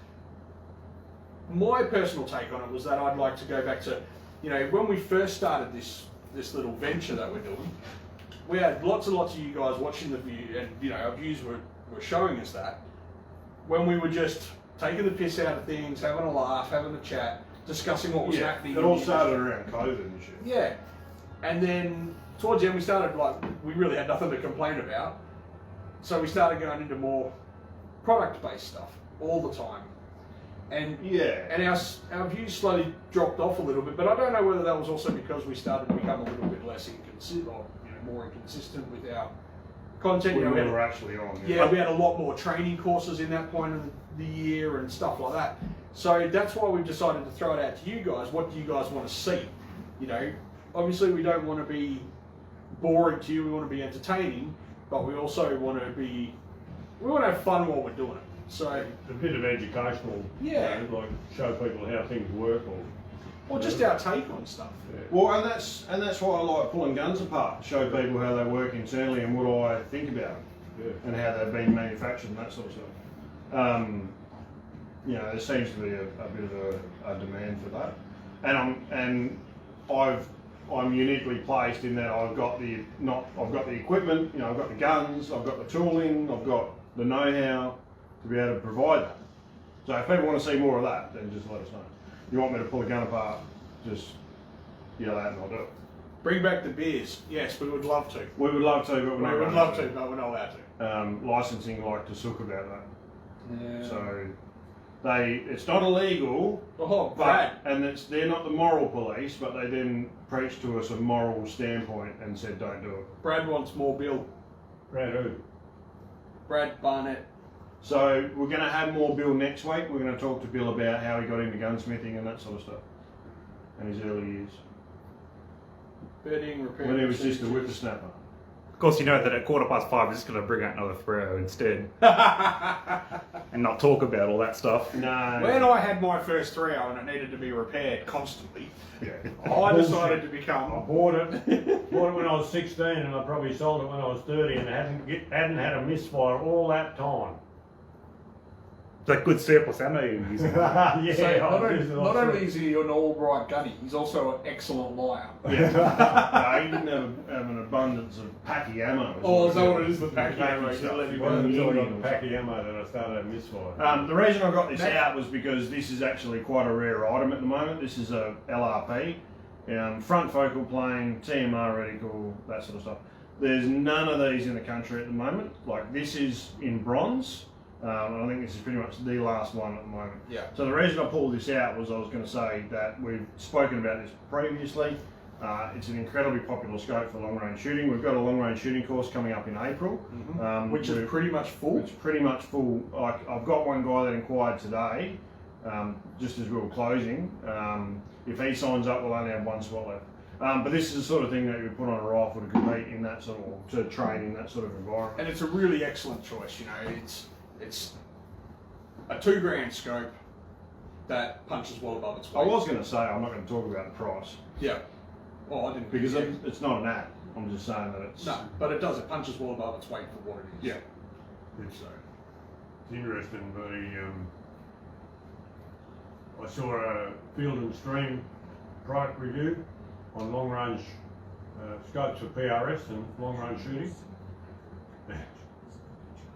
my personal take on it was that I'd like to go back to, you know, when we first started this little venture that we're doing, we had lots and lots of you guys watching the view, and you know, our views were showing us that when we were just taking the piss out of things, having a laugh, having a chat, discussing what was happening. It all started around COVID and shit. Yeah, and then towards the end we started we really had nothing to complain about, so we started going into more product-based stuff all the time. And our views slowly dropped off a little bit, but I don't know whether that was also because we started to become a little bit less inconsistent, or more inconsistent with our content. We you know, were actually on. we had a lot more training courses in that point of the year and stuff like that. So that's why we've decided to throw it out to you guys. What do you guys want to see? You know, obviously we don't want to be boring to you. We want to be entertaining, but we also want to have fun while we're doing it. So a bit of educational, yeah, you know, like show people how things work, or just our take on stuff. Yeah. Well, and that's why I like pulling guns apart, show people how they work internally and what I think about them, and how they've been manufactured and that sort of stuff. You know, there seems to be a bit of a demand for that, and I'm uniquely placed in that I've got the equipment, you know, I've got the guns, I've got the tooling, I've got the know-how to be able to provide that. So if people want to see more of that, then just let us know. You want me to pull a gun apart, just yell out and I'll do it. Bring back the beers. Yes, we would love to. We would love to, but we're not We would allowed love to, but we're not allowed to. Licensing like to sook about that. Yeah. So it's not illegal. Oh, Brad. They're not the moral police, but they then preached to us a moral standpoint and said don't do it. Brad wants more Bill. Brad who? Brad Barnett. So we're going to have more Bill next week. We're going to talk to Bill about how he got into gunsmithing and that sort of stuff, and his early years. Birding, repair. When he was just a whippersnapper. Of course, you know that at 5:15 we're just going to bring out another 3 hour instead and not talk about all that stuff. No. When I had my first 3 hour and it needed to be repaired constantly, Yeah. I decided to I become. bought it when I was 16, and I probably sold it when I was 30, and hadn't had a misfire all that time. It's a good surplus ammo you're using. Yeah, So not only is he an all-right gunny, he's also an excellent liar. Yeah. No, he didn't have an abundance of packy ammo. Oh, is that what it is, the packy ammo? stuff. Let me It wasn't until I got Or the packy ammo that I started having misfire. The reason I got this out was because this is actually quite a rare item at the moment. This is a LRP, front focal plane, Tmr Reticle, that sort of stuff. There's none of these in the country at the moment. Like this is in bronze, and I think this is pretty much the last one at the moment. Yeah. So the reason I pulled this out was I was going to say that we've spoken about this previously. It's an incredibly popular scope for long-range shooting. We've got a long-range shooting course coming up in April. Which is pretty much full. It's pretty much full. I've got one guy that inquired today, just as we were closing. If he signs up, we'll only have one spot left. But this is the sort of thing that you put on a rifle to compete in that sort of, to train in that sort of environment. And it's a really excellent choice, you know. It's a $2,000 scope that punches well above its weight. I was going to say I'm not going to talk about the price Yeah. Oh, I didn't. because it's not an ad. I'm just saying that it's No, but it does. It punches well above its weight for what it is. Yeah. It's interesting. I saw a Field and Stream product review on long range scopes for PRS and long range shooting.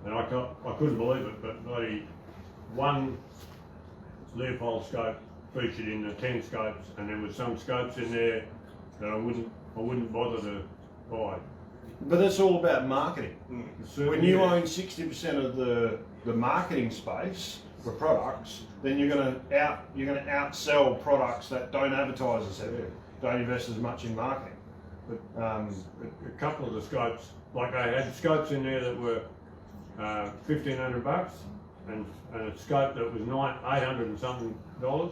and I couldn't believe it, but bloody one Leupold scope featured in the 10 scopes, and there was some scopes in there that I wouldn't bother to buy. But that's all about marketing. It certainly When you is. own 60% of the marketing space for products, then you're going to outsell products that don't advertise as heavily, don't invest as much in marketing. But a couple of the scopes, like I had scopes in there that were $1,500, and a scope that was $800 and something dollars,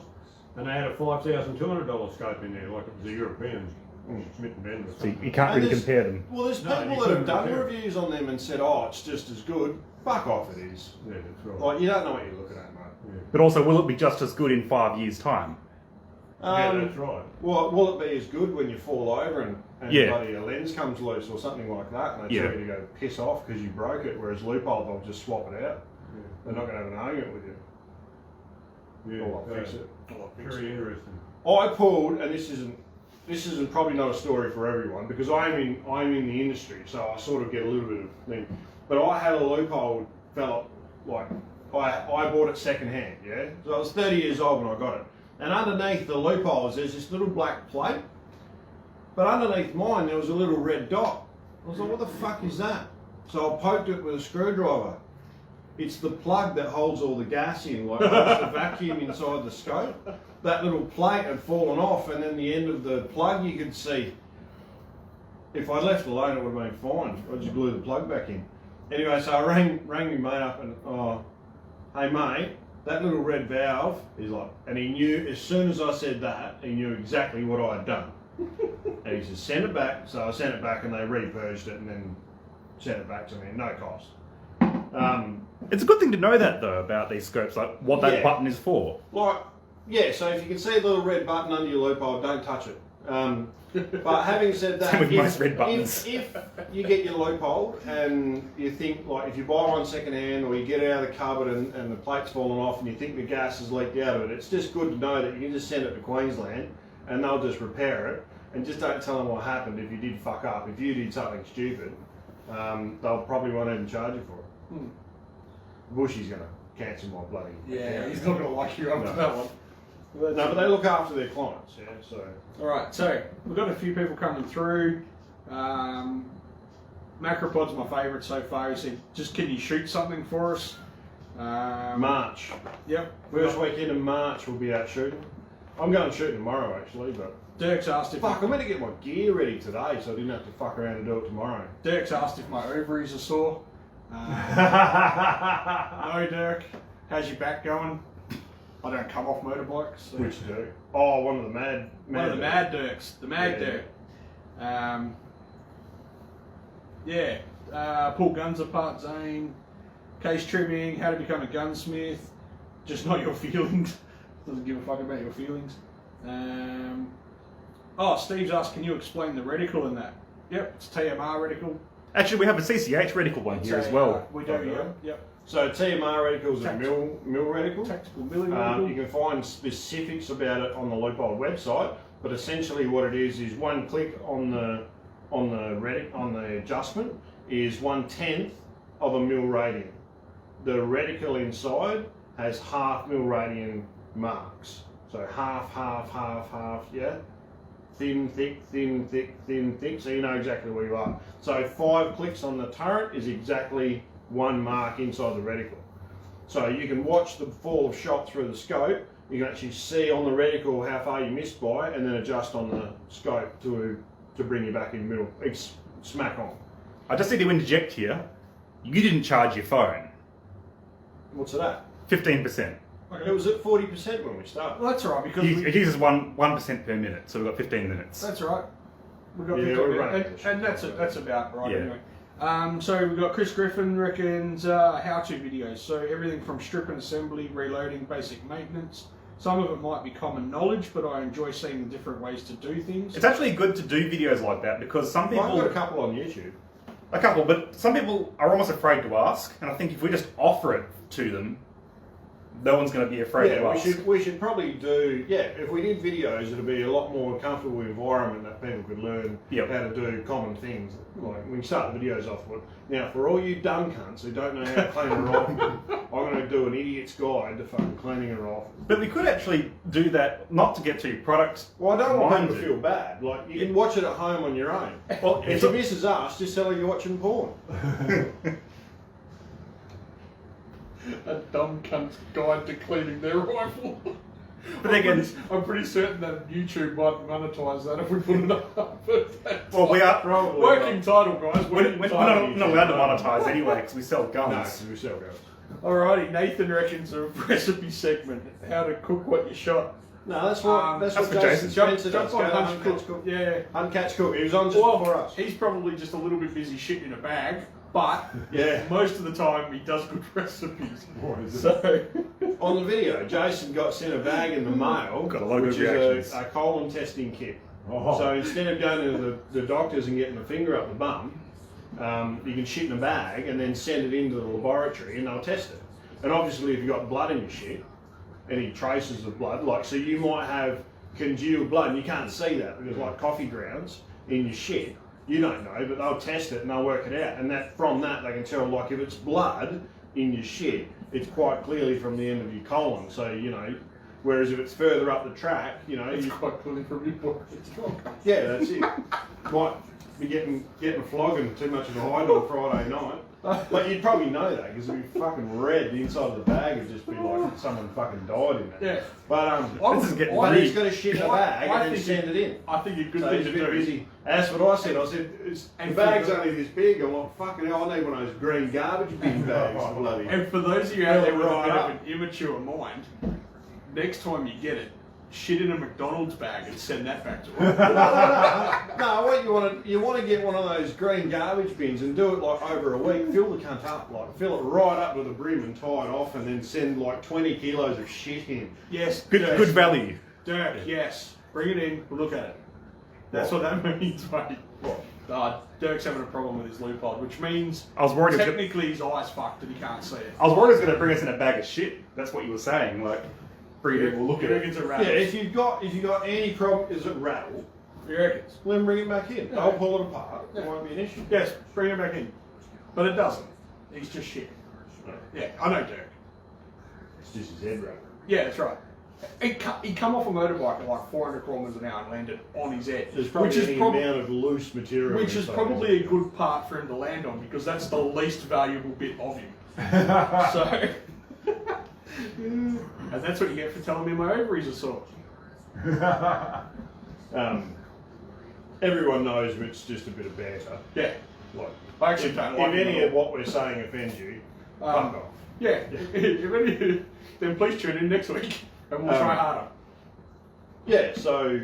and they had a $5,200 scope in there, like it was a European Smith and Bender or So something. you can't And really there's- compare them. Well, there's No, people you that have couldn't done compare it. reviews on them and said, oh, it's just as good. Fuck off, it is. Yeah, that's right. Like, you don't know what you're looking at, mate. But also, will it be just as good in 5 years' time? Yeah, that's right. Well, will it be as good when you fall over and Yeah. bloody a lens comes loose or something like that, and they Yeah. tell you to go piss off because you broke it, whereas Leupold, they'll just swap it out. They're not going to have an argument with you. Yeah, Or I'll fix it. very interesting. I pulled, and this isn't probably not a story for everyone because I'm in the industry, so I sort of get a little bit of thing. But I had a Leupold fella, like I bought it second hand, yeah. So I was 30 years old when I got it, and underneath the Leupolds there's this little black plate, but underneath mine there was a little red dot. I was like, what the fuck is that? So I poked it with a screwdriver. It's the plug that holds all the gas in, like holds the vacuum inside the scope. That little plate had fallen off, and then the end of the plug you could see. If I'd left it alone, it would have been fine. I just glue the plug back in. Anyway, so I rang my mate up and, hey mate, that little red valve is like, and he knew, as soon as I said that, he knew exactly what I had done. And he said, send it back. So I sent it back and they re-purged it and then sent it back to me, no cost. It's a good thing to know that, though, about these scopes, like what that Yeah. button is for. Like, yeah, so if you can see the little red button under your Leupold, don't touch it. But having said that, Same with most red buttons. if you get your Leupold and you think, like, if you buy one second hand or you get it out of the cupboard and the plate's fallen off and you think the gas has leaked out of it, it's just good to know that you can just send it to Queensland and they'll just repair it, and just don't tell them what happened if you did fuck up. If you did something stupid, they'll probably won't even charge you for it. Bushy's going to cancel my bloody Yeah, account. he's not going to like you after that one. No, but they look after their clients, yeah, so... Alright, so we've got a few people coming through. Macropod's my favourite so far. He said, just can you shoot something for us? March. Yep. First weekend in March we'll be out shooting. I'm going shooting tomorrow actually, but... Dirk's asked if Fuck, I'm going to get my gear ready today so I didn't have to fuck around and do it tomorrow. Dirk's asked if my ovaries are sore. No, Dirk. How's your back going? I don't come off motorbikes. So. Which do? Oh, one of the mad One of the Mad Dirks. The Mad Yeah. Dirk. Pull guns apart, Zaine. Case trimming. How to become a gunsmith. Just not your feelings. Doesn't give a fuck about your feelings. Steve's asked, can you explain the reticle in that? Yep, it's Tmr Reticle. Actually, we have a CCH reticle one here as well. We do, yep. So Tmr Reticle is a Tactical. mill reticle. Tactical milling You reticle. can find specifics about it on the Leupold website, but essentially what it is one click on the adjustment is 1/10 of a mil radian. The reticle inside has half mil radian marks, so half, yeah. Thin, thick, thin, thick, thin, thick, so you know exactly where you are. So 5 clicks on the turret is exactly 1 mark inside the reticle. So you can watch the fall of shot through the scope, you can actually see on the reticle how far you missed by, and then adjust on the scope to bring you back in the middle. It's smack on. I just need to interject here. You didn't charge your phone. What's that? 15%. It was at 40% when we started. Well, that's all right because It uses 1% per minute, so we've got 15 minutes. that's all right. We've got Yeah, 15 we're minutes, running and, this. and that's about right Yeah. anyway. So we've got Chris Griffin reckons how-to videos. So everything from strip and assembly, reloading, basic maintenance. Some of it might be common knowledge, but I enjoy seeing the different ways to do things. It's actually good to do videos like that because some I've got a people, couple on YouTube. but some people are almost afraid to ask, and I think if we just offer it to them, no one's going to be afraid to Yeah, ask. we should probably do, if we did videos, it'd be a lot more comfortable environment that people could learn Yep. how to do common things. Like, we can start the videos off with, now for all you dumb cunts who don't know how to clean a rifle, I'm going to do an idiot's guide to fucking cleaning a rifle. But we could actually do that, not to get too product. Well, I don't want them to minded. feel bad. Like, you can watch it at home on your own. Well, If the missus asks, just tell her you're watching porn. A dumb cunt's guide to cleaning their rifle. But again, I'm pretty certain that YouTube might monetize that if we put it up. well, we are Probably Working not. title, guys. we're Working not, title. not allowed to monetize anyway because we sell No, guns. we sell guns. Alrighty, Nathan reckons a recipe segment, how to cook what you shot. No, that's what that's what for Jason Jason. Spencer Jump does. on Go to Hunch Uncatch Cook. Cook. Yeah. Uncatch Cook. He was on just before us. He's probably just a little bit busy shitting in a bag, but Yeah. most of the time he does good recipes. So, On the video, Jason got sent a bag in the mail, Got a load of which reactions. is a colon testing kit. Oh. So instead of going to the doctors and getting the finger up the bum, you can shit in a bag and then send it into the laboratory and they'll test it. And obviously, if you've got blood in your shit, any traces of blood, like so you might have congealed blood and you can't see that because like coffee grounds in your shit, you don't know, but they'll test it and they'll work it out. And that from that they can tell like if it's blood in your shit, it's quite clearly from the end of your colon. So, you know, whereas if it's further up the track, you know, It's you, quite clearly from your book. yeah, that's it. Might be getting a flogging too much of a hide on Friday night. But you'd probably know that because it'd be fucking red. The inside of the bag would just be like someone fucking died in it. yeah. But This is getting but he's deep. got to shit in a I- bag I and then think send it in. I think a good So thing he's to a bit do. busy. That's what I said. I said, And the for bag's the- only this big. I'm like, fucking hell, I need one of those green garbage bin bags. Bloody. And for those of you out there with a Right bit up. of an immature mind, next time you get it, shit in a McDonald's bag and send that back to her. No, what you want to get one of those green garbage bins and do it like over a week. Fill the cunt up, like fill it right up to the brim and tie it off, and then send like 20 kilos of shit in. Yes, Good, Dirk. good value. Dirk, yes. Bring it in, we'll look at it. That's what that means, mate. Dirk's having a problem with his Leupold, which means I was worried. technically his eye's fucked and he can't see it. I was worried it was going to bring us in a bag of shit. That's what you were saying. Like, bring it in, we'll look He at it. reckons it Yeah, rattles. if you've got any problem, is it rattle? He reckons. Then bring it back in. They'll pull it apart. It won't be an issue. Yes, bring it back in. But it doesn't. He's just shit. Yeah, I know Dirk. It's just his head rattle. Yeah, that's right. He come off a motorbike at like 400 kilometers an hour and landed on his head, There's probably which is any probably amount of loose material. which is inside, probably a good part for him to land on because that's the least valuable bit of him. So, and that's what you get for telling me my ovaries are sore. Everyone knows it's just a bit of banter. Yeah, Like, I actually if don't like any it at of what we're saying offends you, fuck off. Yeah, if any, then please tune in next week and we'll try harder. Yeah, so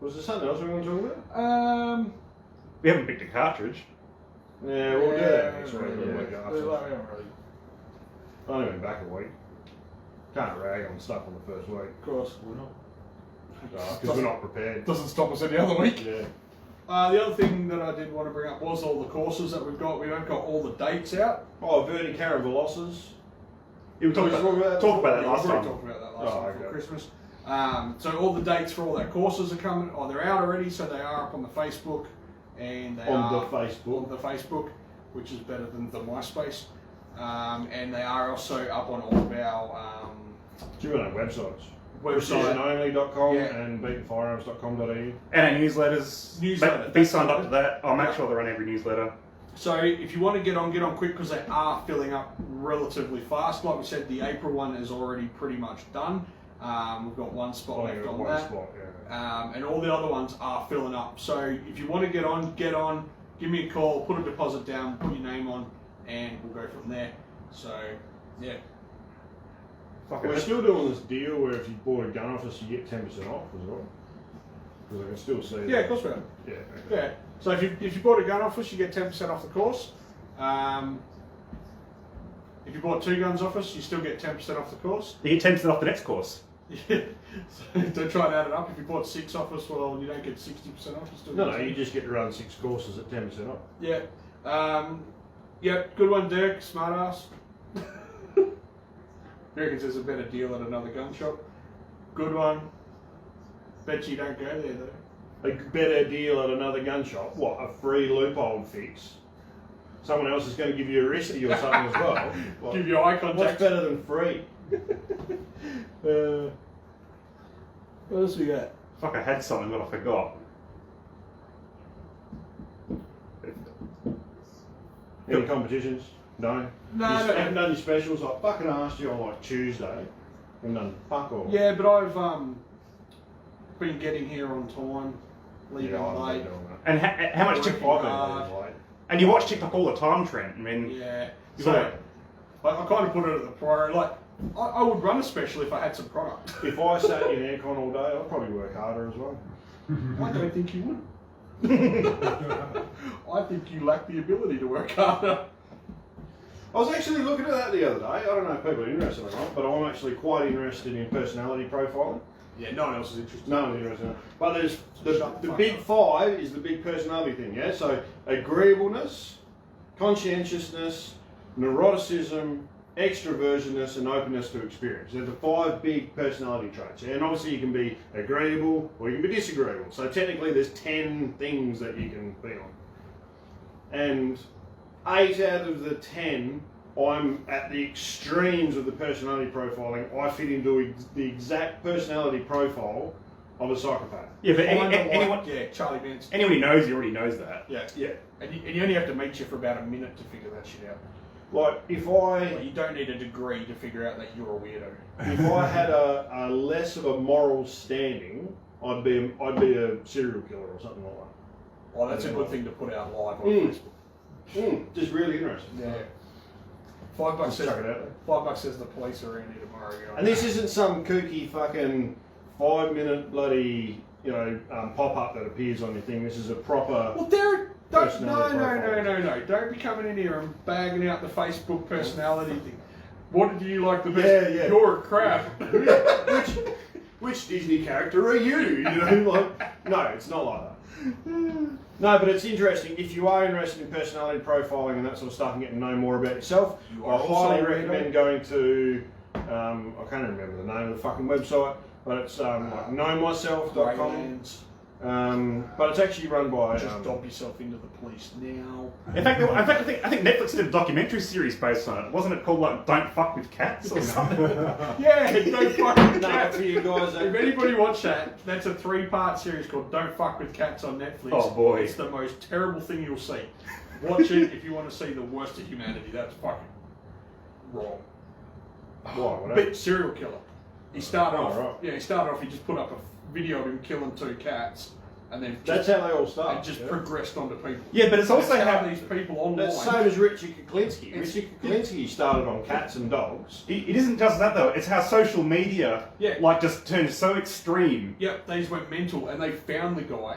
was there something else we want to talk about? We haven't picked a cartridge. Yeah, we'll do that next week. Yeah, The week after. we haven't really. I've only been back a week. Can't rag on stuff on the first week. Of course, we're not. Because we're not prepared. Doesn't stop us any other week. Yeah. The other thing that I did want to bring up was all the courses that we've got. We haven't got all the dates out. Oh, Verdi Caravelosses. Yeah, we talked about that last We've already time. talked about that last Oh, time okay. for Christmas. So all the dates for all our courses are coming. Oh, they're out already. So they are up on the Facebook, and they On are the Facebook. on the Facebook, which is better than the MySpace. And they are also up on all of our Do you want our websites? website. PrecisionOnly.com Yeah. and BeatonFirearms.com.au. And our newsletters. Newsletter, Be that's signed up it. to that. I'll make sure they're on every newsletter. So if you want to get on quick because they are filling up relatively fast. Like we said, the April one is already pretty much done. We've got one spot Only left got on one that. spot, yeah. And all the other ones are filling up. So if you want to get on, give me a call, put a deposit down, put your name on, and we'll go from there. So, yeah. We're still doing this deal where if you bought a gun off us, you get 10% off as well. Because I can still see Yeah, of course we are. Yeah. Yeah. So if you bought a gun off us, you get 10% off the course. If you bought 2 guns off us, you still get 10% off the course. You get 10% off the next course. Yeah. So don't try and add it up. If you bought 6 off us, well, you don't get 60% off. You still No, get no, you just get to run 6 courses at 10% off. Yeah. Yep, good one, Dirk. Smart ass. He reckons there's a better deal at another gun shop. Good one. Bet you don't go there though. A better deal at another gun shop. What, a free Leupold fix? Someone else is going to give you a receipt or something as well. What, Give you eye what's contact. better than free? What else we got? Fuck, I had something that I forgot. Any competitions? No? No, You no. haven't done your specials? I fucking asked you on like Tuesday. And done fuck all. Yeah, but I've been getting here on time, leaving Yeah, I late. haven't been doing that. And how much Working TikTok? hard. And you watch TikTok all the time, Trent. I mean, Yeah. You So gotta- I kind of put it at the priority. Like I would run a special if I had some product. If I sat in aircon all day, I'd probably work harder as well. I don't think you would. I think you lack the ability to work harder. I was actually looking at that the other day. I don't know if people are interested or not, but I'm actually quite interested in personality profiling. Yeah, no one else is interested. No one's interested in it. But there's Shut the the fuck big up. 5 is the big personality thing, yeah? So agreeableness, conscientiousness, neuroticism, extroversionness, and openness to experience. They're the 5 big personality traits. Yeah? And obviously you can be agreeable or you can be disagreeable. So technically there's 10 things that you can be on. And 8 out of the 10, I'm at the extremes of the personality profiling. I fit into the exact personality profile of a psychopath. yeah, but Kinda anyone, like, yeah, Charlie Manson. anyone who knows you already knows that. Yeah, Yeah. and you only have to meet you for about a minute to figure that shit out. Like if Like, I you don't need a degree to figure out that you're a weirdo. had a less of a moral standing, I'd be a serial killer or something like that. Oh, that's a good thing to put out live on Mm. Facebook. Just really interesting. Yeah. $5 says Chuck it out there. $5 says the police are around here tomorrow. Guys. And this isn't some kooky fucking 5-minute bloody pop up that appears on your thing. This is a proper. Well, there. Don't, no, Personality no, no, profile. no, no. Don't be coming in here and bagging out the Facebook personality thing. What do you like the best? Yeah, yeah. You're a crap. Which Disney character are you? You know, like no, it's not like that. No, but it's interesting. If you are interested in personality profiling and that sort of stuff and getting to know more about yourself, You I are also highly a weirdo. recommend going to I can't remember the name of the fucking website, but it's like knowmyself.com. Greylands. But it's actually run by Just dob yourself into the police now. In fact, I think Netflix did a documentary series based on it. Wasn't it called like "Don't Fuck with Cats" or something? Yeah, don't fuck with no, cats. for you guys. If anybody watched that, that's a 3-part series called Don't Fuck With Cats on Netflix. Oh, boy. It's the most terrible thing you'll see. Watch it if you want to see the worst of humanity. That's fucking wrong. Why? But serial killer. He started Oh, off. right. Yeah, he started off. He just put up a video of him killing 2 cats, and then That's just, how they all start. and just yeah. progressed onto people. Yeah, but it's also That's how how these people online. That's same as Richard Kuklinski. It's- Richard Kuklinski started on cats and dogs. it isn't just that though. It's how social media Yeah. like just turned so extreme. Yep, they just went mental, and they found the guy,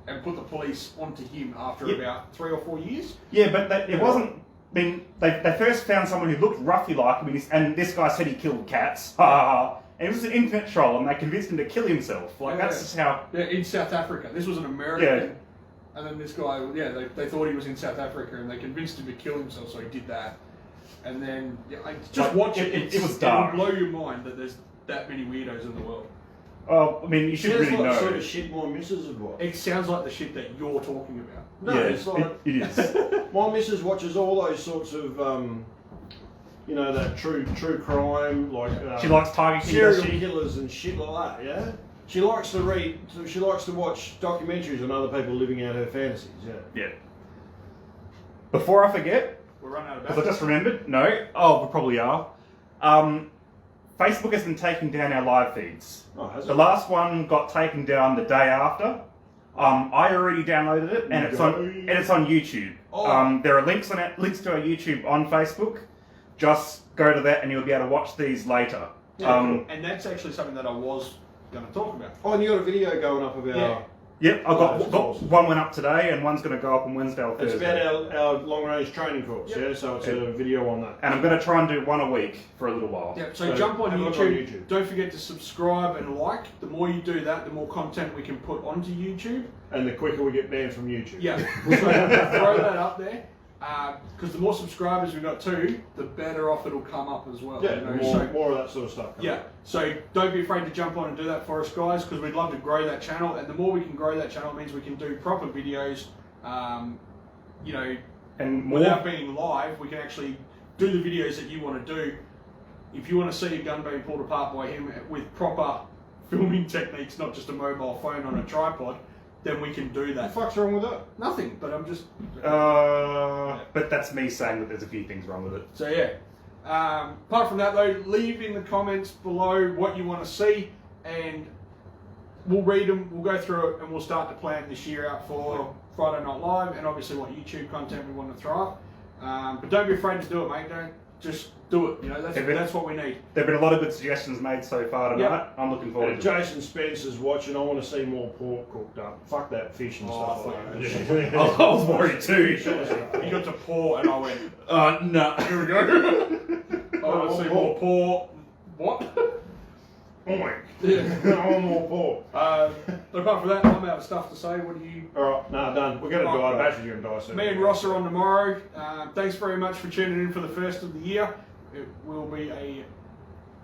and put the police onto him after Yep. about 3 or 4 years. Yeah, but it wasn't. I mean, they first found someone who looked roughly like him, and this guy said he killed cats. And it was an internet troll, and they convinced him to kill himself. Like, Yeah. that's just how. Yeah, in South Africa. This was an American. And then this guy, yeah, they thought he was in South Africa, and they convinced him to kill himself, so he did that. And then, yeah, just Like, watch it. it was dark. It'll blow your mind that there's that many weirdos in the world. Oh, I mean, you should Sounds really like know. sort of shit my missus would watch. It sounds like the shit that you're talking about. No, yeah, it's like it is. my missus watches all those sorts of, that true crime, like She likes Tiger King, serial does she? killers and shit like that. Yeah, she likes to read. She likes to watch documentaries on other people living out her fantasies. Yeah. Yeah. Before I forget, We're running out of because I battery. just remembered. No. Oh, we probably are. Facebook has been taking down our live feeds. Oh, has it? The last one got taken down the day after. I already downloaded it, and it's on YouTube. Oh. There are links to our YouTube on Facebook. Just go to that, and you'll be able to watch these later. Yeah, cool. And that's actually something that I was going to talk about. Oh, and you got a video going up about. Yeah. Yep, that's got awesome. one went up today, and one's going to go up on Wednesday or It's Thursday. about our long-range training course. Yep. Yeah, so it's a video on that. And I'm going to try and do one a week for a little while. Yeah, so So jump on have a look YouTube. on YouTube. Don't forget to subscribe and like. The more you do that, the more content we can put onto YouTube. And the quicker we get banned from YouTube. Yeah, so throw that up there. because the more subscribers we've got too, the better off it'll come up as well. Yeah, you know? more of that sort of stuff. Yeah, so don't be afraid to jump on and do that for us, guys, because we'd love to grow that channel, and the more we can grow that channel, it means we can do proper videos, you know, And more, without being live. We can actually do the videos that you want to do. If you want to see a gun being pulled apart by him with proper filming techniques, not just a mobile phone on a tripod, then we can do What the that. fuck's wrong with that? Nothing, but I'm just... but that's me saying that there's a few things wrong with it. So yeah. Apart from that though, leave in the comments below what you want to see, and we'll read them, we'll go through it, and we'll start to plan this year out for Friday Night Live, and obviously what YouTube content we want to throw up. But don't be afraid to do it, mate. Don't just do it. You know, that's what we need. There've been a lot of good suggestions made so far tonight. Yep. I'm looking And forward if to it. Jason Spencer's watching, I want to see more pork cooked up. Fuck that fish and stuff like that. I was worried too. You got to pour, and I went, No. here we go. I want to see more pour. What? Oink. Yeah. I want more pork. Apart from that, I'm out of stuff to say. What do you... Alright, no, done. We're going to die. Battery's going to die soon. Me and Ross are on tomorrow. Thanks very much for tuning in for the first of the year. It will be a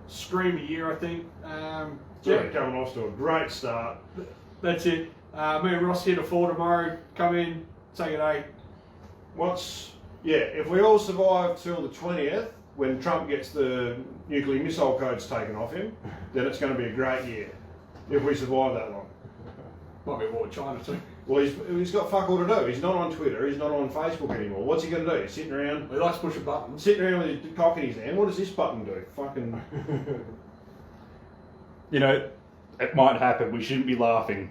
screamer year, I think. It's already coming off to a great start. That's it. Me and Ross here to 4 tomorrow. Come in, say good day. If we all survive till the 20th, when Trump gets the nuclear missile codes taken off him, then it's going to be a great year. If we survive that long. Might be war with China too. Well, he's got fuck all to do. He's not on Twitter. He's not on Facebook anymore. What's he going to do? He's sitting around He likes pushing buttons. with his cock in his hand. What does this button do? Fucking. You know, it might happen. We shouldn't be laughing.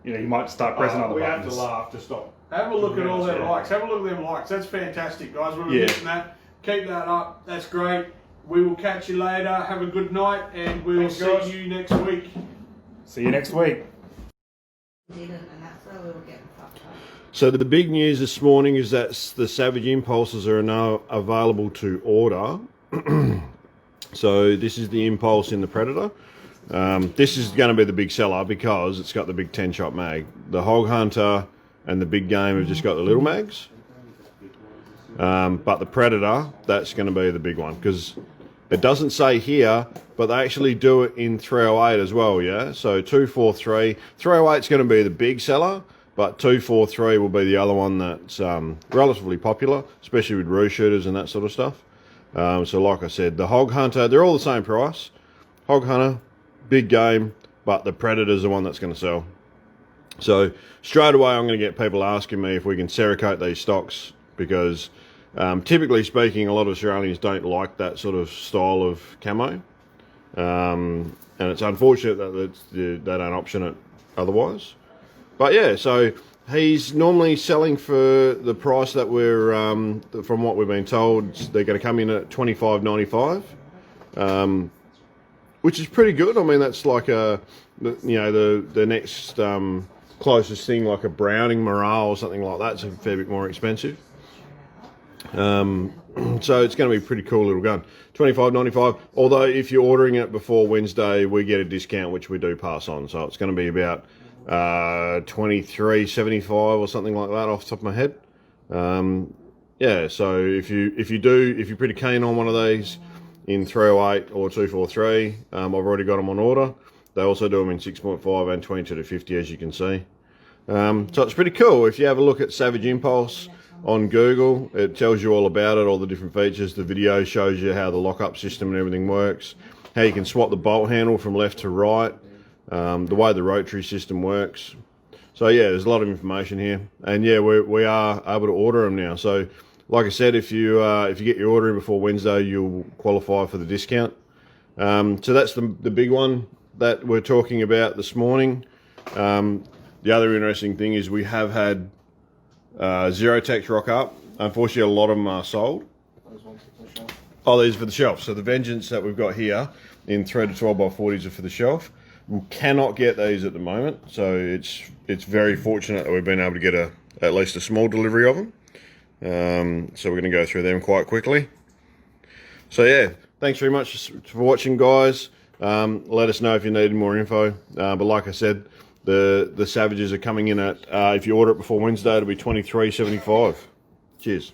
You know, you might start pressing other we buttons. have to laugh to stop. Have a look at all them Yeah. likes. Have a look at them likes. That's fantastic, guys. We were Yeah. missing that. Keep that up. That's great. We will catch you later. Have a good night, and we'll Thanks, see guys. you next week. See you next week. Didn't, and that's where we were getting fucked up. So the big news this morning is that the Savage Impulses are now available to order. So this is the Impulse in the Predator. This is going to be the big seller because it's got the big 10-shot mag. The Hog Hunter and the Big Game have just got the little mags. But the Predator, that's going to be the big one because it doesn't say here, but they actually do it in 308 as well, yeah? So 243. 308 is going to be the big seller, but 243 will be the other one that's relatively popular, especially with roo shooters and that sort of stuff. So like I said, the Hog Hunter, they're all the same price. Hog Hunter, Big Game, but the Predator's the one that's going to sell. So straight away I'm going to get people asking me if we can Cerakote these stocks because typically speaking, a lot of Australians don't like that sort of style of camo. And it's unfortunate that they don't option it otherwise. But yeah, so he's normally selling for the price that we're, from what we've been told, they're going to come in at $25.95, which is pretty good. I mean, that's like the next closest thing, like a Browning Morale or something like that. It's a fair bit more expensive. So it's going to be a pretty cool little gun. $25.95. Although if you're ordering it before Wednesday, we get a discount, which we do pass on. So it's going to be about $23.75 or something like that off the top of my head. Yeah. So if you're pretty keen on one of these in 308 or 243, I've already got them on order. They also do them in 6.5 and 22 to 50, as you can see. So it's pretty cool. If you have a look at Savage Impulse on Google, it tells you all about it, all the different features. The video shows you how the lockup system and everything works, how you can swap the bolt handle from left to right, the way the rotary system works. So yeah, there's a lot of information here, and yeah, we are able to order them now. So like I said, if you get your order in before Wednesday, you'll qualify for the discount. So that's the big one that we're talking about this morning. The other interesting thing is we have had ZeroTech rock up. Unfortunately, a lot of them are sold. Oh, these are for the shelf. So the Vengeance that we've got here in threaded 12x40s are for the shelf. We cannot get these at the moment, so it's very fortunate that we've been able to get at least a small delivery of them. So we're going to go through them quite quickly. So yeah, thanks very much for watching, guys. Let us know if you need more info. But like I said, the Savages are coming in at, if you order it before Wednesday, it'll be $23.75. Cheers.